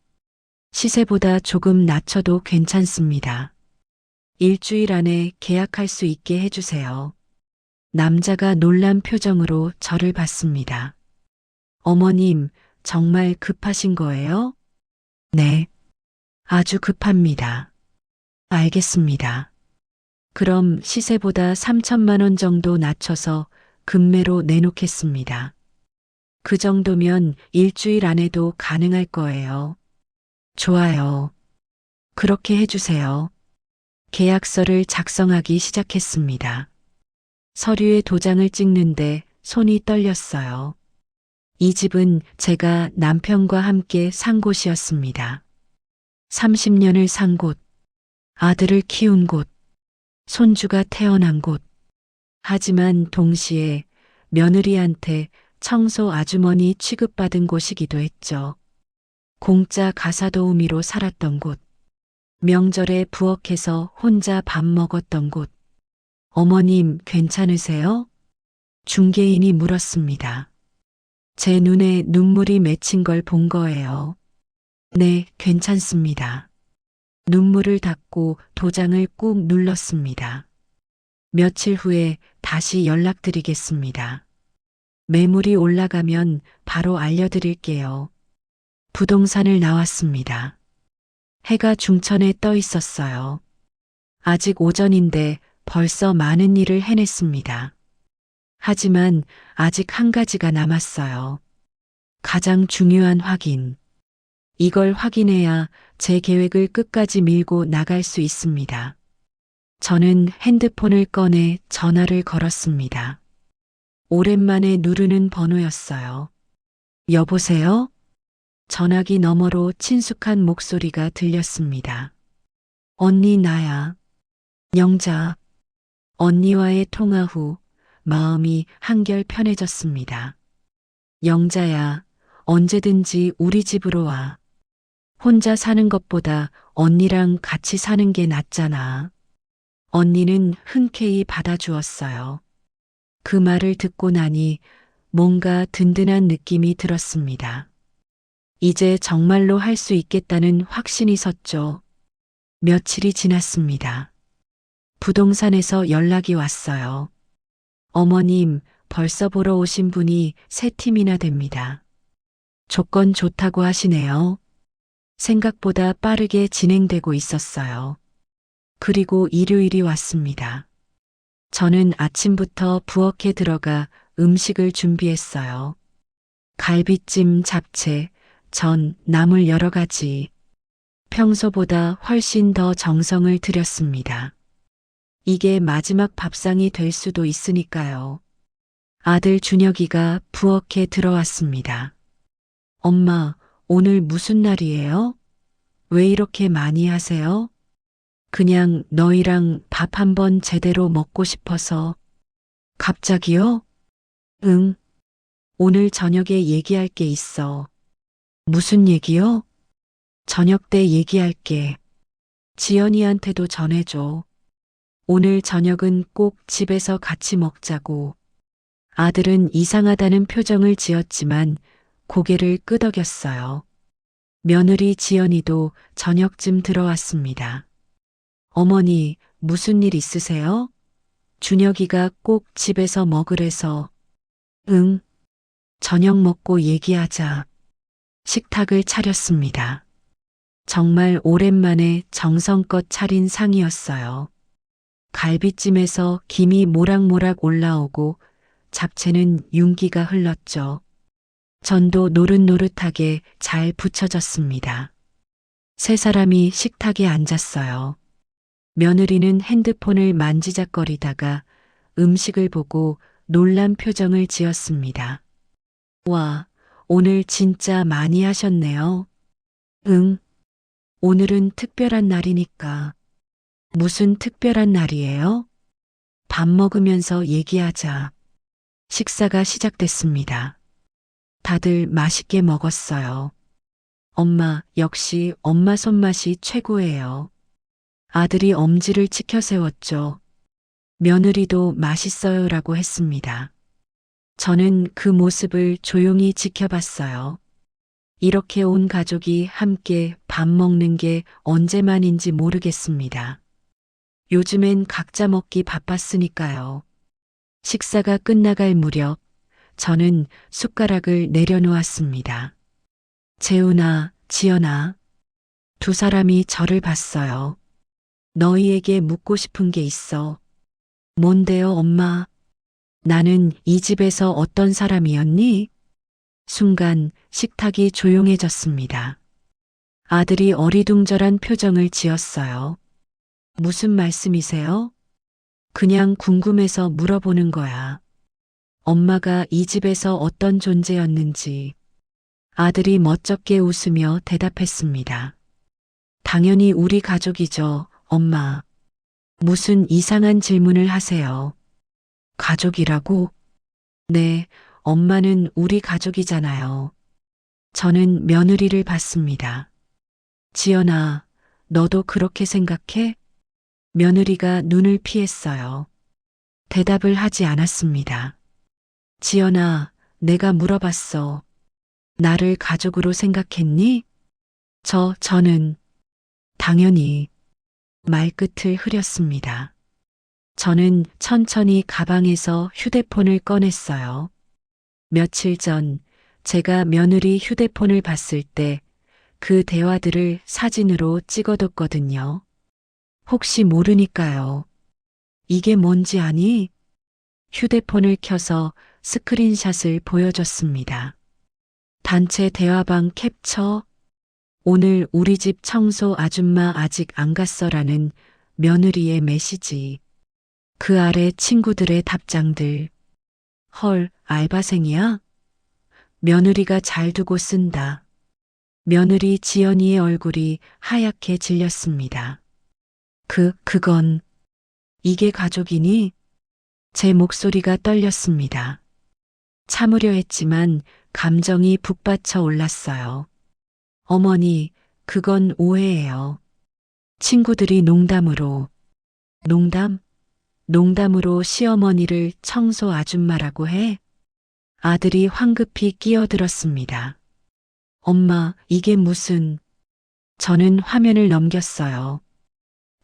시세보다 조금 낮춰도 괜찮습니다. 일주일 안에 계약할 수 있게 해주세요. 남자가 놀란 표정으로 저를 봤습니다. 어머님, 정말 급하신 거예요? 네. 아주 급합니다. 알겠습니다. 그럼 시세보다 3천만 원 정도 낮춰서 금매로 내놓겠습니다. 그 정도면 일주일 안에도 가능할 거예요. 좋아요. 그렇게 해주세요. 계약서를 작성하기 시작했습니다. 서류에 도장을 찍는데 손이 떨렸어요. 이 집은 제가 남편과 함께 산 곳이었습니다. 30년을 산 곳, 아들을 키운 곳, 손주가 태어난 곳. 하지만 동시에 며느리한테 청소 아주머니 취급받은 곳이기도 했죠. 공짜 가사 도우미로 살았던 곳. 명절에 부엌에서 혼자 밥 먹었던 곳. 어머님 괜찮으세요? 중개인이 물었습니다. 제 눈에 눈물이 맺힌 걸 본 거예요. 네, 괜찮습니다. 눈물을 닦고 도장을 꾹 눌렀습니다. 며칠 후에 다시 연락드리겠습니다. 매물이 올라가면 바로 알려드릴게요. 부동산을 나왔습니다. 해가 중천에 떠 있었어요. 아직 오전인데 벌써 많은 일을 해냈습니다. 하지만 아직 한 가지가 남았어요. 가장 중요한 확인. 이걸 확인해야 제 계획을 끝까지 밀고 나갈 수 있습니다. 저는 핸드폰을 꺼내 전화를 걸었습니다. 오랜만에 누르는 번호였어요. 여보세요? 전화기 너머로 친숙한 목소리가 들렸습니다. 언니 나야. 영자, 언니와의 통화 후 마음이 한결 편해졌습니다. 영자야, 언제든지 우리 집으로 와. 혼자 사는 것보다 언니랑 같이 사는 게 낫잖아. 언니는 흔쾌히 받아주었어요. 그 말을 듣고 나니 뭔가 든든한 느낌이 들었습니다. 이제 정말로 할 수 있겠다는 확신이 섰죠. 며칠이 지났습니다. 부동산에서 연락이 왔어요. 어머님, 벌써 보러 오신 분이 세 팀이나 됩니다. 조건 좋다고 하시네요. 생각보다 빠르게 진행되고 있었어요. 그리고 일요일이 왔습니다. 저는 아침부터 부엌에 들어가 음식을 준비했어요. 갈비찜, 잡채, 전, 나물 여러 가지. 평소보다 훨씬 더 정성을 들였습니다. 이게 마지막 밥상이 될 수도 있으니까요. 아들 준혁이가 부엌에 들어왔습니다. 엄마, 오늘 무슨 날이에요? 왜 이렇게 많이 하세요? 그냥 너희랑 밥 한번 제대로 먹고 싶어서. 갑자기요? 응. 오늘 저녁에 얘기할 게 있어. 무슨 얘기요? 저녁 때 얘기할게. 지연이한테도 전해줘. 오늘 저녁은 꼭 집에서 같이 먹자고. 아들은 이상하다는 표정을 지었지만 고개를 끄덕였어요. 며느리 지연이도 저녁쯤 들어왔습니다. 어머니, 무슨 일 있으세요? 준혁이가 꼭 집에서 먹으래서. 응, 저녁 먹고 얘기하자. 식탁을 차렸습니다. 정말 오랜만에 정성껏 차린 상이었어요. 갈비찜에서 김이 모락모락 올라오고 잡채는 윤기가 흘렀죠. 전도 노릇노릇하게 잘 부쳐졌습니다. 세 사람이 식탁에 앉았어요. 며느리는 핸드폰을 만지작거리다가 음식을 보고 놀란 표정을 지었습니다. 와, 오늘 진짜 많이 하셨네요. 응, 오늘은 특별한 날이니까. 무슨 특별한 날이에요? 밥 먹으면서 얘기하자. 식사가 시작됐습니다. 다들 맛있게 먹었어요. 엄마, 역시 엄마 손맛이 최고예요. 아들이 엄지를 치켜 세웠죠. 며느리도 맛있어요라고 했습니다. 저는 그 모습을 조용히 지켜봤어요. 이렇게 온 가족이 함께 밥 먹는 게 언제만인지 모르겠습니다. 요즘엔 각자 먹기 바빴으니까요. 식사가 끝나갈 무렵 저는 숟가락을 내려놓았습니다. 재훈아, 지연아, 두 사람이 저를 봤어요. 너희에게 묻고 싶은 게 있어. 뭔데요, 엄마? 나는 이 집에서 어떤 사람이었니? 순간 식탁이 조용해졌습니다. 아들이 어리둥절한 표정을 지었어요. 무슨 말씀이세요? 그냥 궁금해서 물어보는 거야. 엄마가 이 집에서 어떤 존재였는지. 아들이 멋쩍게 웃으며 대답했습니다. 당연히 우리 가족이죠, 엄마. 무슨 이상한 질문을 하세요. 가족이라고? 네, 엄마는 우리 가족이잖아요. 저는 며느리를 봤습니다. 지연아, 너도 그렇게 생각해? 며느리가 눈을 피했어요. 대답을 하지 않았습니다. 지연아, 내가 물어봤어. 나를 가족으로 생각했니? 저는 당연히 말끝을 흐렸습니다. 저는 천천히 가방에서 휴대폰을 꺼냈어요. 며칠 전 제가 며느리 휴대폰을 봤을 때 그 대화들을 사진으로 찍어뒀거든요. 혹시 모르니까요. 이게 뭔지 아니? 휴대폰을 켜서 스크린샷을 보여줬습니다. 단체 대화방 캡처. 오늘 우리 집 청소 아줌마 아직 안 갔어라는 며느리의 메시지. 그 아래 친구들의 답장들. 헐, 알바생이야? 며느리가 잘 두고 쓴다. 며느리 지연이의 얼굴이 하얗게 질렸습니다. 그건 이게 가족이니? 제 목소리가 떨렸습니다. 참으려 했지만 감정이 북받쳐 올랐어요. 어머니, 그건 오해예요. 친구들이 농담으로, 농담? 농담으로 시어머니를 청소 아줌마라고 해? 아들이 황급히 끼어들었습니다. 엄마, 이게 무슨... 저는 화면을 넘겼어요.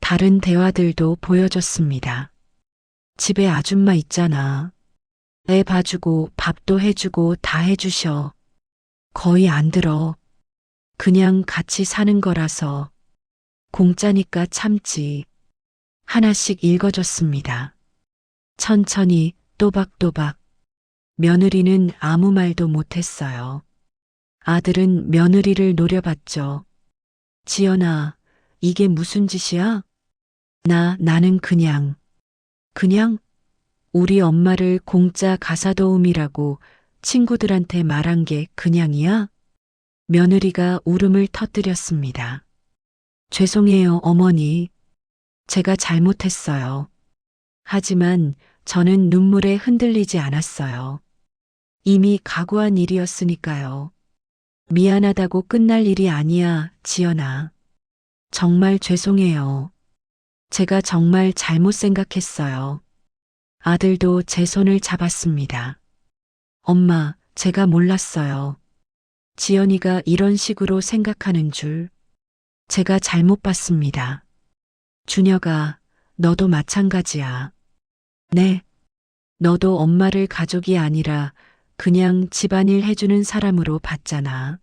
다른 대화들도 보여줬습니다. 집에 아줌마 있잖아. 애 봐주고 밥도 해주고 다 해주셔. 거의 안 들어. 그냥 같이 사는 거라서. 공짜니까 참지. 하나씩 읽어줬습니다. 천천히 또박또박. 며느리는 아무 말도 못했어요. 아들은 며느리를 노려봤죠. 지연아, 이게 무슨 짓이야? 나는 그냥 우리 엄마를 공짜 가사도우미라고 친구들한테 말한 게 그냥이야? 며느리가 울음을 터뜨렸습니다. 죄송해요, 어머니. 제가 잘못했어요. 하지만 저는 눈물에 흔들리지 않았어요. 이미 각오한 일이었으니까요. 미안하다고 끝날 일이 아니야, 지연아. 정말 죄송해요. 제가 정말 잘못 생각했어요. 아들도 제 손을 잡았습니다. 엄마, 제가 몰랐어요. 지연이가 이런 식으로 생각하는 줄. 제가 잘못 봤습니다. 준혁아, 너도 마찬가지야. 네. 너도 엄마를 가족이 아니라 그냥 집안일 해주는 사람으로 봤잖아.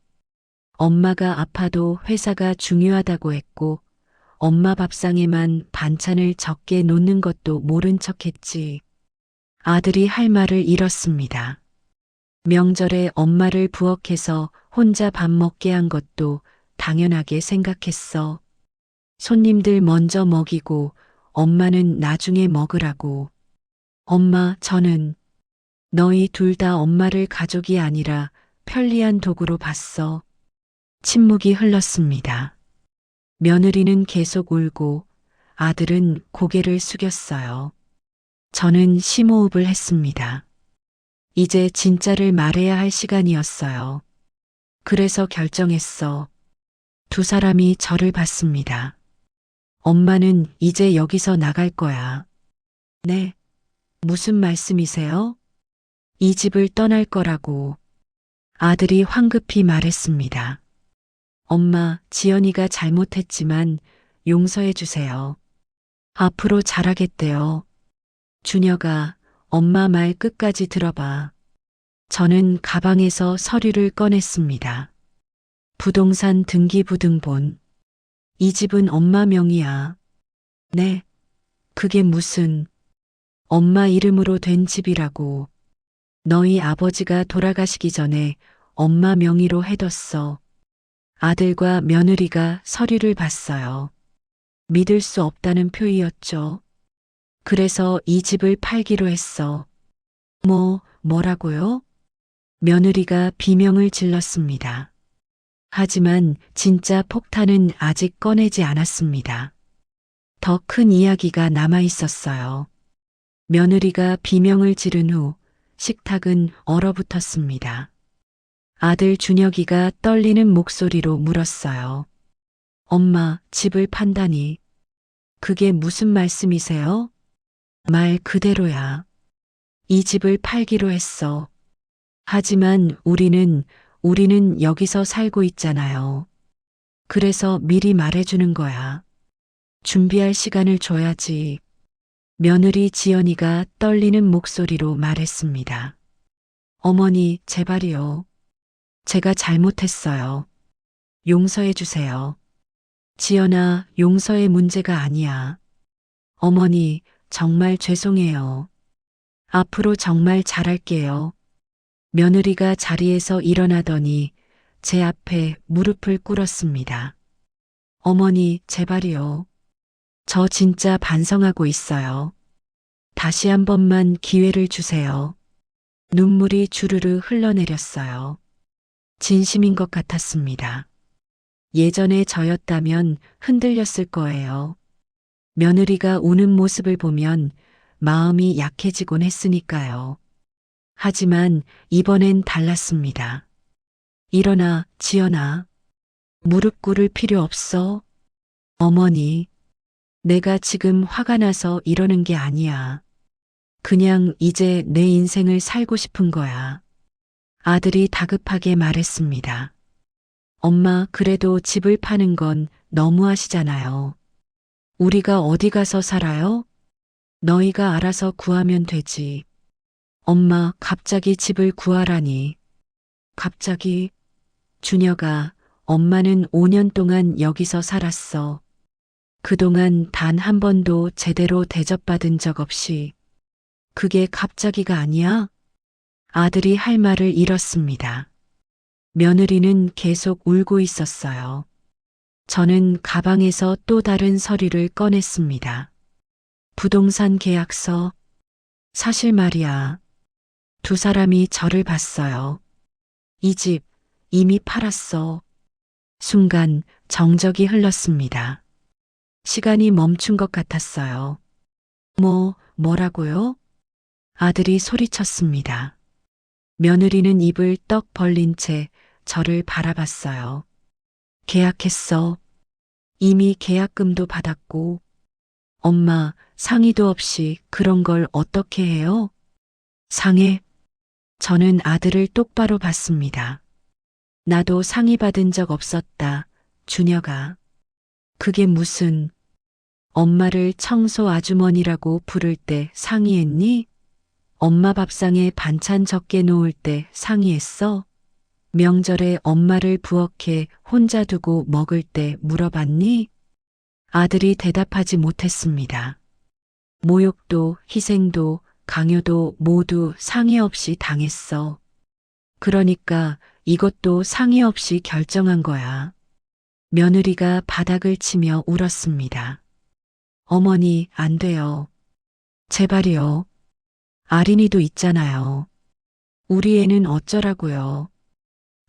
엄마가 아파도 회사가 중요하다고 했고, 엄마 밥상에만 반찬을 적게 놓는 것도 모른 척 했지. 아들이 할 말을 잃었습니다. 명절에 엄마를 부엌에서 혼자 밥 먹게 한 것도 당연하게 생각했어. 손님들 먼저 먹이고 엄마는 나중에 먹으라고. 엄마, 저는 너희 둘 다 엄마를 가족이 아니라 편리한 도구로 봤어. 침묵이 흘렀습니다. 며느리는 계속 울고 아들은 고개를 숙였어요. 저는 심호흡을 했습니다. 이제 진짜를 말해야 할 시간이었어요. 그래서 결정했어. 두 사람이 저를 봤습니다. 엄마는 이제 여기서 나갈 거야. 네. 무슨 말씀이세요? 이 집을 떠날 거라고. 아들이 황급히 말했습니다. 엄마, 지연이가 잘못했지만 용서해 주세요. 앞으로 잘하겠대요. 준혁아, 엄마 말 끝까지 들어봐. 저는 가방에서 서류를 꺼냈습니다. 부동산 등기부등본. 이 집은 엄마 명의야. 네. 그게 무슨... 엄마 이름으로 된 집이라고. 너희 아버지가 돌아가시기 전에 엄마 명의로 해뒀어. 아들과 며느리가 서류를 봤어요. 믿을 수 없다는 표이였죠. 그래서 이 집을 팔기로 했어. 뭐라고요? 며느리가 비명을 질렀습니다. 하지만 진짜 폭탄은 아직 꺼내지 않았습니다. 더 큰 이야기가 남아 있었어요. 며느리가 비명을 지른 후 식탁은 얼어붙었습니다. 아들 준혁이가 떨리는 목소리로 물었어요. 엄마, 집을 판다니. 그게 무슨 말씀이세요? 말 그대로야. 이 집을 팔기로 했어. 하지만 우리는 여기서 살고 있잖아요. 그래서 미리 말해주는 거야. 준비할 시간을 줘야지. 며느리 지연이가 떨리는 목소리로 말했습니다. 어머니, 제발이요. 제가 잘못했어요. 용서해 주세요. 지연아, 용서의 문제가 아니야. 어머니, 정말 죄송해요. 앞으로 정말 잘할게요. 며느리가 자리에서 일어나더니 제 앞에 무릎을 꿇었습니다. 어머니, 제발이요. 저 진짜 반성하고 있어요. 다시 한 번만 기회를 주세요. 눈물이 주르르 흘러내렸어요. 진심인 것 같았습니다. 예전에 저였다면 흔들렸을 거예요. 며느리가 우는 모습을 보면 마음이 약해지곤 했으니까요. 하지만 이번엔 달랐습니다. 일어나, 지연아. 무릎 꿇을 필요 없어. 어머니, 내가 지금 화가 나서 이러는 게 아니야. 그냥 이제 내 인생을 살고 싶은 거야. 아들이 다급하게 말했습니다. 엄마, 그래도 집을 파는 건 너무하시잖아요. 우리가 어디 가서 살아요? 너희가 알아서 구하면 되지. 엄마, 갑자기 집을 구하라니. 갑자기, 준혁아, 엄마는 5년 동안 여기서 살았어. 그동안 단 한 번도 제대로 대접받은 적 없이. 그게 갑자기가 아니야? 아들이 할 말을 잃었습니다. 며느리는 계속 울고 있었어요. 저는 가방에서 또 다른 서류를 꺼냈습니다. 부동산 계약서. 사실 말이야. 두 사람이 저를 봤어요. 이 집 이미 팔았어. 순간 정적이 흘렀습니다. 시간이 멈춘 것 같았어요. 뭐라고요? 아들이 소리쳤습니다. 며느리는 입을 떡 벌린 채 저를 바라봤어요. 계약했어. 이미 계약금도 받았고. 엄마, 상의도 없이 그런 걸 어떻게 해요? 상해? 저는 아들을 똑바로 봤습니다. 나도 상의 받은 적 없었다, 준혁아. 그게 무슨, 엄마를 청소 아주머니라고 부를 때 상의했니? 엄마 밥상에 반찬 적게 놓을 때 상의했어? 명절에 엄마를 부엌에 혼자 두고 먹을 때 물어봤니? 아들이 대답하지 못했습니다. 모욕도 희생도 강요도 모두 상의 없이 당했어. 그러니까 이것도 상의 없이 결정한 거야. 며느리가 바닥을 치며 울었습니다. 어머니, 안 돼요. 제발이요. 아린이도 있잖아요. 우리 애는 어쩌라고요.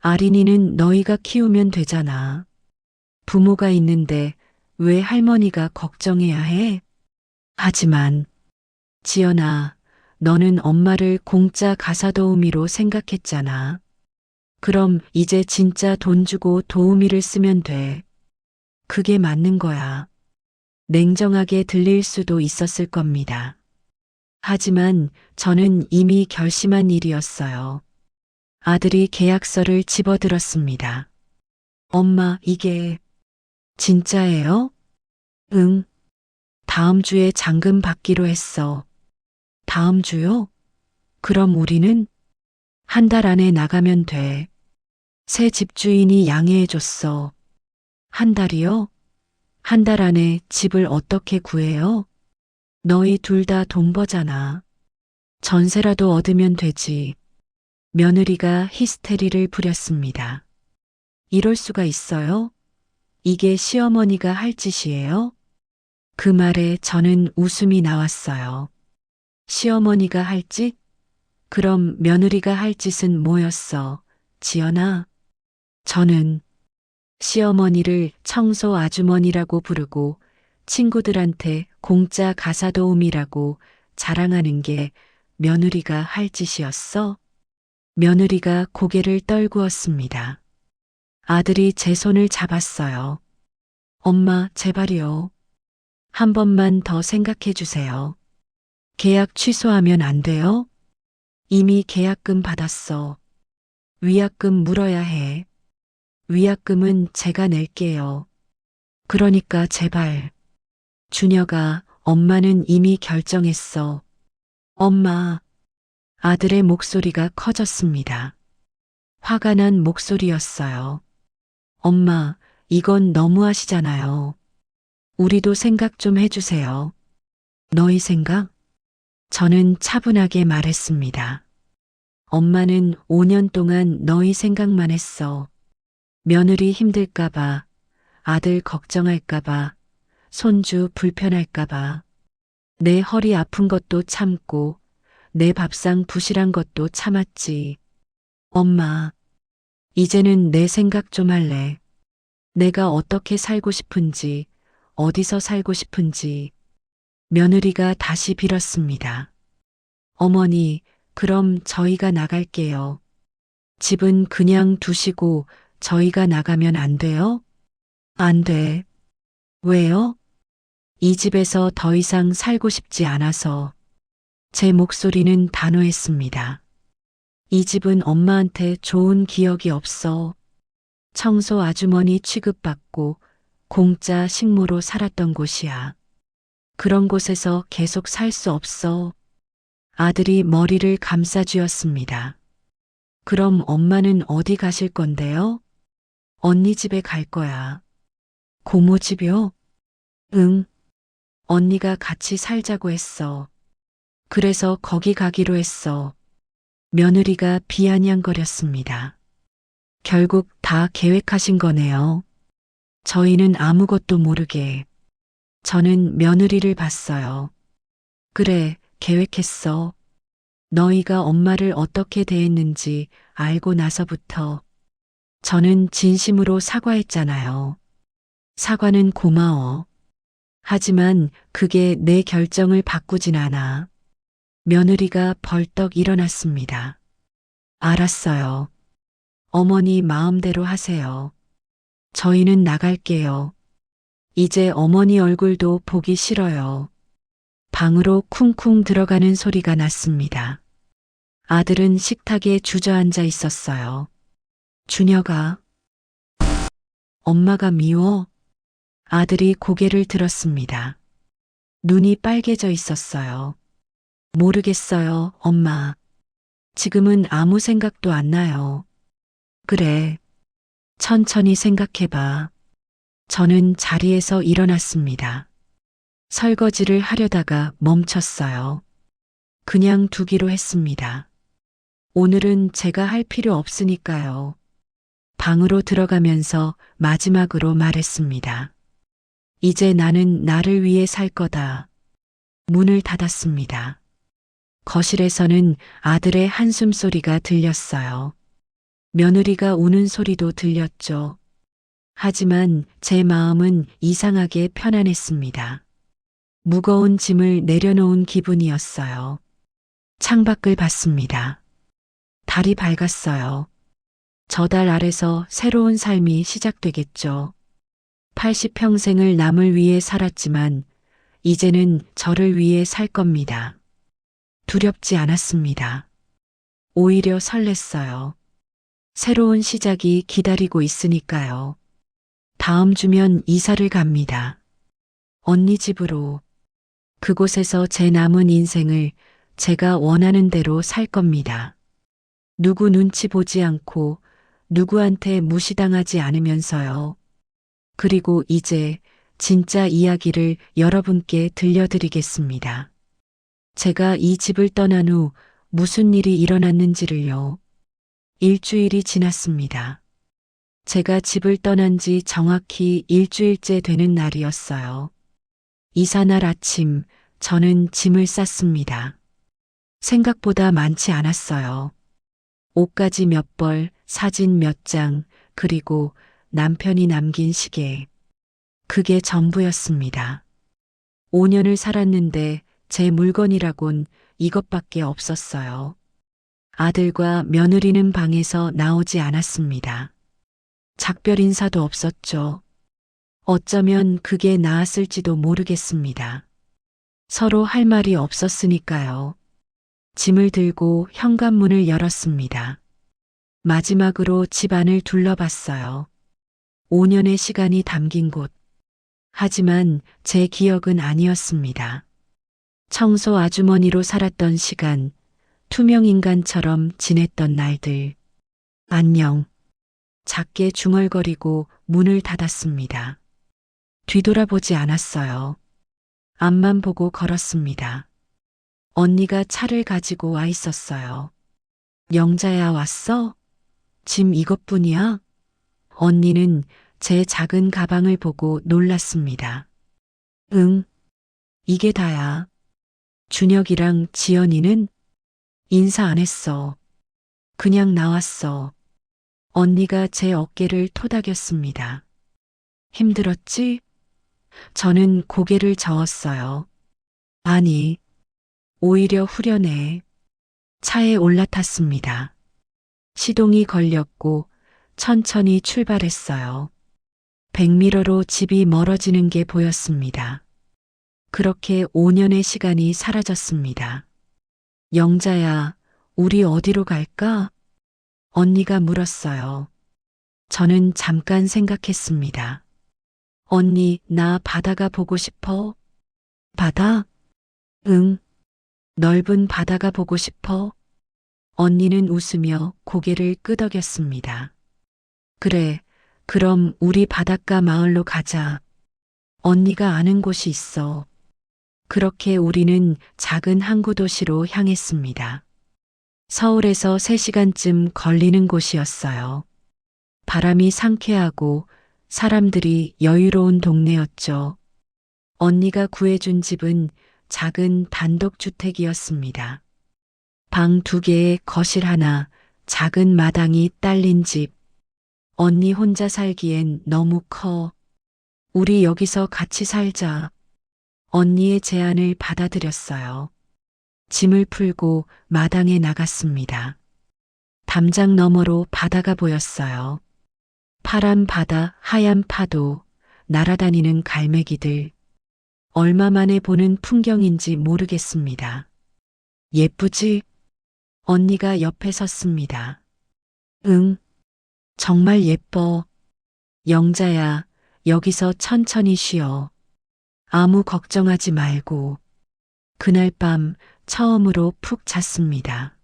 아린이는 너희가 키우면 되잖아. 부모가 있는데 왜 할머니가 걱정해야 해? 하지만, 지연아, 너는 엄마를 공짜 가사도우미로 생각했잖아. 그럼 이제 진짜 돈 주고 도우미를 쓰면 돼. 그게 맞는 거야. 냉정하게 들릴 수도 있었을 겁니다. 하지만 저는 이미 결심한 일이었어요. 아들이 계약서를 집어들었습니다. 엄마, 이게 진짜예요? 응. 다음 주에 잔금 받기로 했어. 다음 주요? 그럼 우리는 한 달 안에 나가면 돼. 새 집주인이 양해해줬어. 한 달이요? 한 달 안에 집을 어떻게 구해요? 너희 둘 다 돈 버잖아. 전세라도 얻으면 되지. 며느리가 히스테리를 부렸습니다. 이럴 수가 있어요? 이게 시어머니가 할 짓이에요? 그 말에 저는 웃음이 나왔어요. 시어머니가 할 짓? 그럼 며느리가 할 짓은 뭐였어, 지연아? 저는 시어머니를 청소 아주머니라고 부르고 친구들한테 공짜 가사도우미라고 자랑하는 게 며느리가 할 짓이었어? 며느리가 고개를 떨구었습니다. 아들이 제 손을 잡았어요. 엄마, 제발이요. 한 번만 더 생각해 주세요. 계약 취소하면 안 돼요? 이미 계약금 받았어. 위약금 물어야 해. 위약금은 제가 낼게요. 그러니까 제발. 준혁아, 엄마는 이미 결정했어. 엄마. 아들의 목소리가 커졌습니다. 화가 난 목소리였어요. 엄마, 이건 너무하시잖아요. 우리도 생각 좀 해주세요. 너희 생각? 저는 차분하게 말했습니다. 엄마는 5년 동안 너희 생각만 했어. 며느리 힘들까봐, 아들 걱정할까봐, 손주 불편할까봐. 내 허리 아픈 것도 참고, 내 밥상 부실한 것도 참았지. 엄마, 이제는 내 생각 좀 할래. 내가 어떻게 살고 싶은지, 어디서 살고 싶은지, 며느리가 다시 빌었습니다. 어머니, 그럼 저희가 나갈게요. 집은 그냥 두시고 저희가 나가면 안 돼요? 안 돼. 왜요? 이 집에서 더 이상 살고 싶지 않아서. 제 목소리는 단호했습니다. 이 집은 엄마한테 좋은 기억이 없어. 청소 아주머니 취급받고 공짜 식모로 살았던 곳이야. 그런 곳에서 계속 살 수 없어. 아들이 머리를 감싸쥐었습니다. 그럼 엄마는 어디 가실 건데요? 언니 집에 갈 거야. 고모 집이요? 응. 언니가 같이 살자고 했어. 그래서 거기 가기로 했어. 며느리가 비아냥거렸습니다. 결국 다 계획하신 거네요. 저희는 아무것도 모르게. 저는 며느리를 봤어요. 그래, 계획했어. 너희가 엄마를 어떻게 대했는지 알고 나서부터 저는 진심으로 사과했잖아요. 사과는 고마워. 하지만 그게 내 결정을 바꾸진 않아. 며느리가 벌떡 일어났습니다. 알았어요. 어머니 마음대로 하세요. 저희는 나갈게요. 이제 어머니 얼굴도 보기 싫어요. 방으로 쿵쿵 들어가는 소리가 났습니다. 아들은 식탁에 주저앉아 있었어요. 준혁아, 엄마가 미워? 아들이 고개를 들었습니다. 눈이 빨개져 있었어요. 모르겠어요, 엄마. 지금은 아무 생각도 안 나요. 그래. 천천히 생각해봐. 저는 자리에서 일어났습니다. 설거지를 하려다가 멈췄어요. 그냥 두기로 했습니다. 오늘은 제가 할 필요 없으니까요. 방으로 들어가면서 마지막으로 말했습니다. 이제 나는 나를 위해 살 거다. 문을 닫았습니다. 거실에서는 아들의 한숨 소리가 들렸어요. 며느리가 우는 소리도 들렸죠. 하지만 제 마음은 이상하게 편안했습니다. 무거운 짐을 내려놓은 기분이었어요. 창밖을 봤습니다. 달이 밝았어요. 저 달 아래서 새로운 삶이 시작되겠죠. 80평생을 남을 위해 살았지만 이제는 저를 위해 살 겁니다. 두렵지 않았습니다. 오히려 설렜어요. 새로운 시작이 기다리고 있으니까요. 다음 주면 이사를 갑니다. 언니 집으로. 그곳에서 제 남은 인생을 제가 원하는 대로 살 겁니다. 누구 눈치 보지 않고 누구한테 무시당하지 않으면서요. 그리고 이제 진짜 이야기를 여러분께 들려드리겠습니다. 제가 이 집을 떠난 후 무슨 일이 일어났는지를요. 일주일이 지났습니다. 제가 집을 떠난 지 정확히 일주일째 되는 날이었어요. 이사날 아침, 저는 짐을 쌌습니다. 생각보다 많지 않았어요. 옷가지 몇 벌, 사진 몇 장, 그리고 남편이 남긴 시계. 그게 전부였습니다. 5년을 살았는데 제 물건이라곤 이것밖에 없었어요. 아들과 며느리는 방에서 나오지 않았습니다. 작별 인사도 없었죠. 어쩌면 그게 나았을지도 모르겠습니다. 서로 할 말이 없었으니까요. 짐을 들고 현관문을 열었습니다. 마지막으로 집 안을 둘러봤어요. 5년의 시간이 담긴 곳. 하지만 제 기억은 아니었습니다. 청소 아주머니로 살았던 시간, 투명 인간처럼 지냈던 날들. 안녕. 작게 중얼거리고 문을 닫았습니다. 뒤돌아보지 않았어요. 앞만 보고 걸었습니다. 언니가 차를 가지고 와 있었어요. 영자야, 왔어? 짐 이것뿐이야? 언니는 제 작은 가방을 보고 놀랐습니다. 응, 이게 다야. 준혁이랑 지연이는 인사 안 했어. 그냥 나왔어. 언니가 제 어깨를 토닥였습니다. 힘들었지? 저는 고개를 저었어요. 아니, 오히려 후련해. 차에 올라탔습니다. 시동이 걸렸고 천천히 출발했어요. 백미러로 집이 멀어지는 게 보였습니다. 그렇게 5년의 시간이 사라졌습니다. 영자야, 우리 어디로 갈까? 언니가 물었어요. 저는 잠깐 생각했습니다. 언니, 나 바다가 보고 싶어. 바다? 응. 넓은 바다가 보고 싶어. 언니는 웃으며 고개를 끄덕였습니다. 그래, 그럼 우리 바닷가 마을로 가자. 언니가 아는 곳이 있어. 그렇게 우리는 작은 항구 도시로 향했습니다. 서울에서 3시간쯤 걸리는 곳이었어요. 바람이 상쾌하고 사람들이 여유로운 동네였죠. 언니가 구해준 집은 작은 단독주택이었습니다. 방 2개에 거실 하나, 작은 마당이 딸린 집. 언니 혼자 살기엔 너무 커. 우리 여기서 같이 살자. 언니의 제안을 받아들였어요. 짐을 풀고 마당에 나갔습니다. 담장 너머로 바다가 보였어요. 파란 바다, 하얀 파도, 날아다니는 갈매기들. 얼마 만에 보는 풍경인지 모르겠습니다. 예쁘지? 언니가 옆에 섰습니다. 응, 정말 예뻐. 영자야, 여기서 천천히 쉬어. 아무 걱정하지 말고. 그날 밤 처음으로 푹 잤습니다.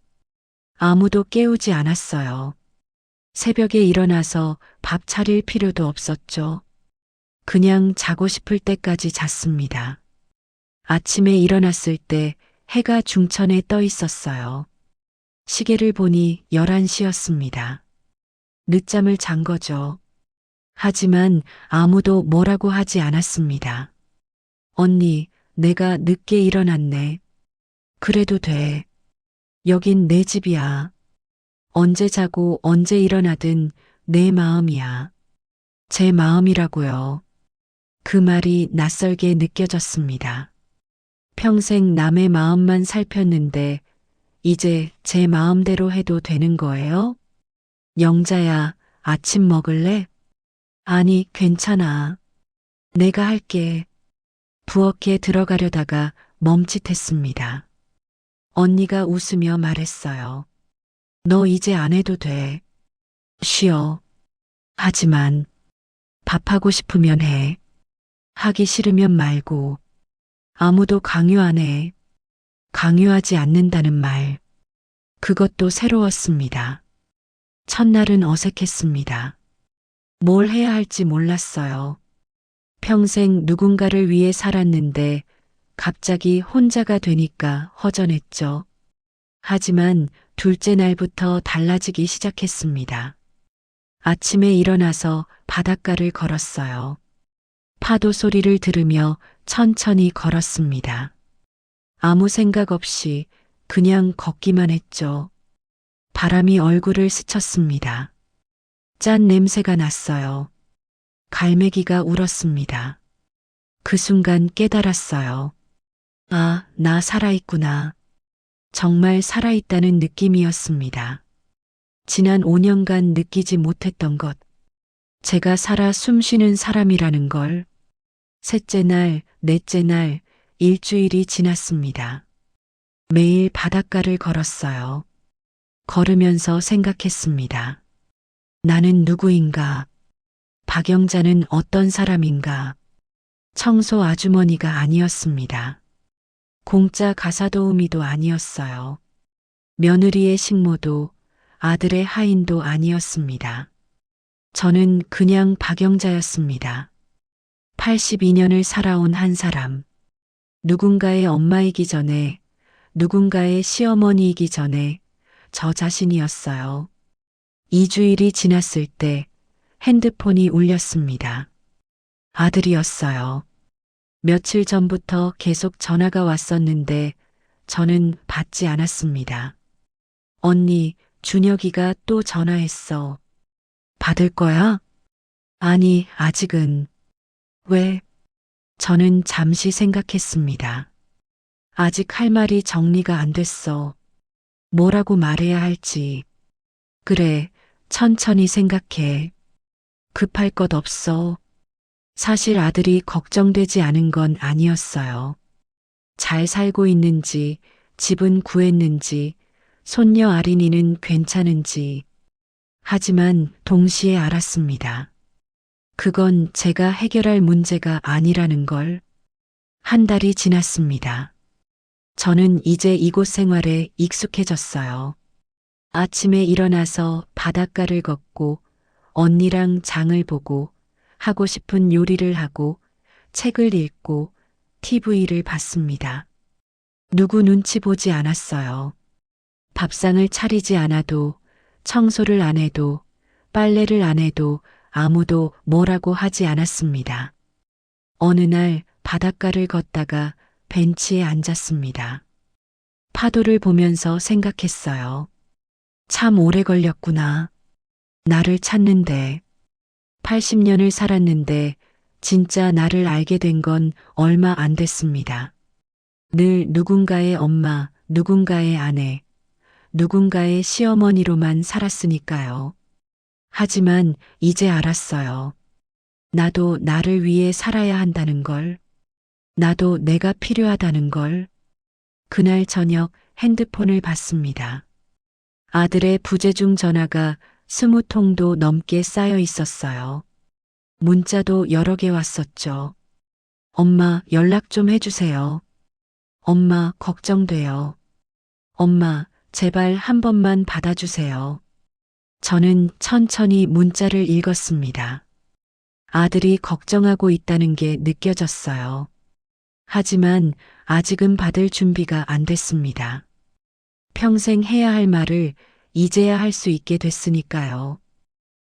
아무도 깨우지 않았어요. 새벽에 일어나서 밥 차릴 필요도 없었죠. 그냥 자고 싶을 때까지 잤습니다. 아침에 일어났을 때 해가 중천에 떠 있었어요. 시계를 보니 11시였습니다. 늦잠을 잔 거죠. 하지만 아무도 뭐라고 하지 않았습니다. 언니, 내가 늦게 일어났네. 그래도 돼. 여긴 내 집이야. 언제 자고 언제 일어나든 내 마음이야. 제 마음이라고요. 그 말이 낯설게 느껴졌습니다. 평생 남의 마음만 살폈는데 이제 제 마음대로 해도 되는 거예요? 영자야, 아침 먹을래? 아니, 괜찮아. 내가 할게. 부엌에 들어가려다가 멈칫했습니다. 언니가 웃으며 말했어요. 너 이제 안 해도 돼. 쉬어. 하지만 밥하고 싶으면 해. 하기 싫으면 말고. 아무도 강요 안 해. 강요하지 않는다는 말. 그것도 새로웠습니다. 첫날은 어색했습니다. 뭘 해야 할지 몰랐어요. 평생 누군가를 위해 살았는데 갑자기 혼자가 되니까 허전했죠. 하지만 둘째 날부터 달라지기 시작했습니다. 아침에 일어나서 바닷가를 걸었어요. 파도 소리를 들으며 천천히 걸었습니다. 아무 생각 없이 그냥 걷기만 했죠. 바람이 얼굴을 스쳤습니다. 짠 냄새가 났어요. 갈매기가 울었습니다. 그 순간 깨달았어요. 아, 나 살아있구나. 정말 살아있다는 느낌이었습니다. 지난 5년간 느끼지 못했던 것. 제가 살아 숨쉬는 사람이라는 걸. 셋째 날, 넷째 날, 일주일이 지났습니다. 매일 바닷가를 걸었어요. 걸으면서 생각했습니다. 나는 누구인가? 박영자는 어떤 사람인가? 청소 아주머니가 아니었습니다. 공짜 가사 도우미도 아니었어요. 며느리의 식모도 아들의 하인도 아니었습니다. 저는 그냥 박영자였습니다. 82년을 살아온 한 사람. 누군가의 엄마이기 전에, 누군가의 시어머니이기 전에 저 자신이었어요. 2주일이 지났을 때 핸드폰이 울렸습니다. 아들이었어요. 며칠 전부터 계속 전화가 왔었는데 저는 받지 않았습니다. 언니, 준혁이가 또 전화했어. 받을 거야? 아니, 아직은. 왜? 저는 잠시 생각했습니다. 아직 할 말이 정리가 안 됐어. 뭐라고 말해야 할지. 그래, 천천히 생각해. 급할 것 없어. 사실 아들이 걱정되지 않은 건 아니었어요. 잘 살고 있는지, 집은 구했는지, 손녀 아린이는 괜찮은지. 하지만 동시에 알았습니다. 그건 제가 해결할 문제가 아니라는 걸. 한 달이 지났습니다. 저는 이제 이곳 생활에 익숙해졌어요. 아침에 일어나서 바닷가를 걷고 언니랑 장을 보고 하고 싶은 요리를 하고 책을 읽고 TV를 봤습니다. 누구 눈치 보지 않았어요. 밥상을 차리지 않아도 청소를 안 해도 빨래를 안 해도 아무도 뭐라고 하지 않았습니다. 어느 날 바닷가를 걷다가 벤치에 앉았습니다. 파도를 보면서 생각했어요. 참 오래 걸렸구나. 나를 찾는데. 80년을 살았는데 진짜 나를 알게 된 건 얼마 안 됐습니다. 늘 누군가의 엄마, 누군가의 아내, 누군가의 시어머니로만 살았으니까요. 하지만 이제 알았어요. 나도 나를 위해 살아야 한다는 걸. 나도 내가 필요하다는 걸. 그날 저녁 핸드폰을 봤습니다. 아들의 부재중 전화가 20통도 넘게 쌓여 있었어요. 문자도 여러 개 왔었죠. 엄마, 연락 좀 해주세요. 엄마, 걱정돼요. 엄마, 제발 한 번만 받아주세요. 저는 천천히 문자를 읽었습니다. 아들이 걱정하고 있다는 게 느껴졌어요. 하지만 아직은 받을 준비가 안 됐습니다. 평생 해야 할 말을 이제야 할 수 있게 됐으니까요.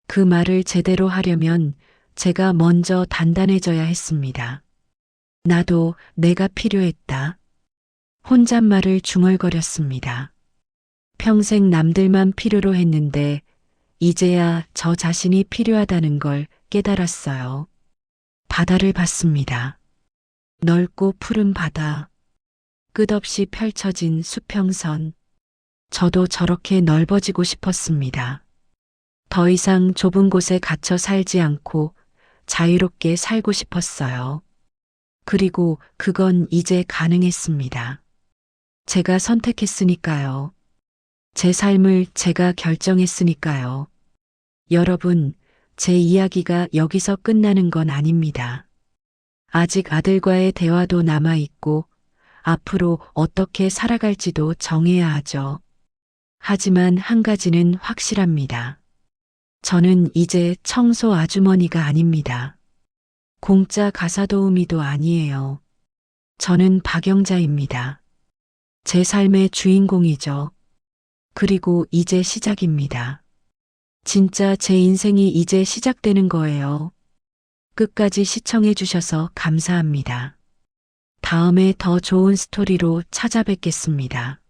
그 말을 제대로 하려면 제가 먼저 단단해져야 했습니다. 나도 내가 필요했다. 혼잣말을 중얼거렸습니다. 평생 남들만 필요로 했는데 이제야 저 자신이 필요하다는 걸 깨달았어요. 바다를 봤습니다. 넓고 푸른 바다. 끝없이 펼쳐진 수평선. 저도 저렇게 넓어지고 싶었습니다. 더 이상 좁은 곳에 갇혀 살지 않고 자유롭게 살고 싶었어요. 그리고 그건 이제 가능했습니다. 제가 선택했으니까요. 제 삶을 제가 결정했으니까요. 여러분, 제 이야기가 여기서 끝나는 건 아닙니다. 아직 아들과의 대화도 남아있고 앞으로 어떻게 살아갈지도 정해야 하죠. 하지만 한 가지는 확실합니다. 저는 이제 청소 아주머니가 아닙니다. 공짜 가사 도우미도 아니에요. 저는 박영자입니다. 제 삶의 주인공이죠. 그리고 이제 시작입니다. 진짜 제 인생이 이제 시작되는 거예요. 끝까지 시청해 주셔서 감사합니다. 다음에 더 좋은 스토리로 찾아뵙겠습니다.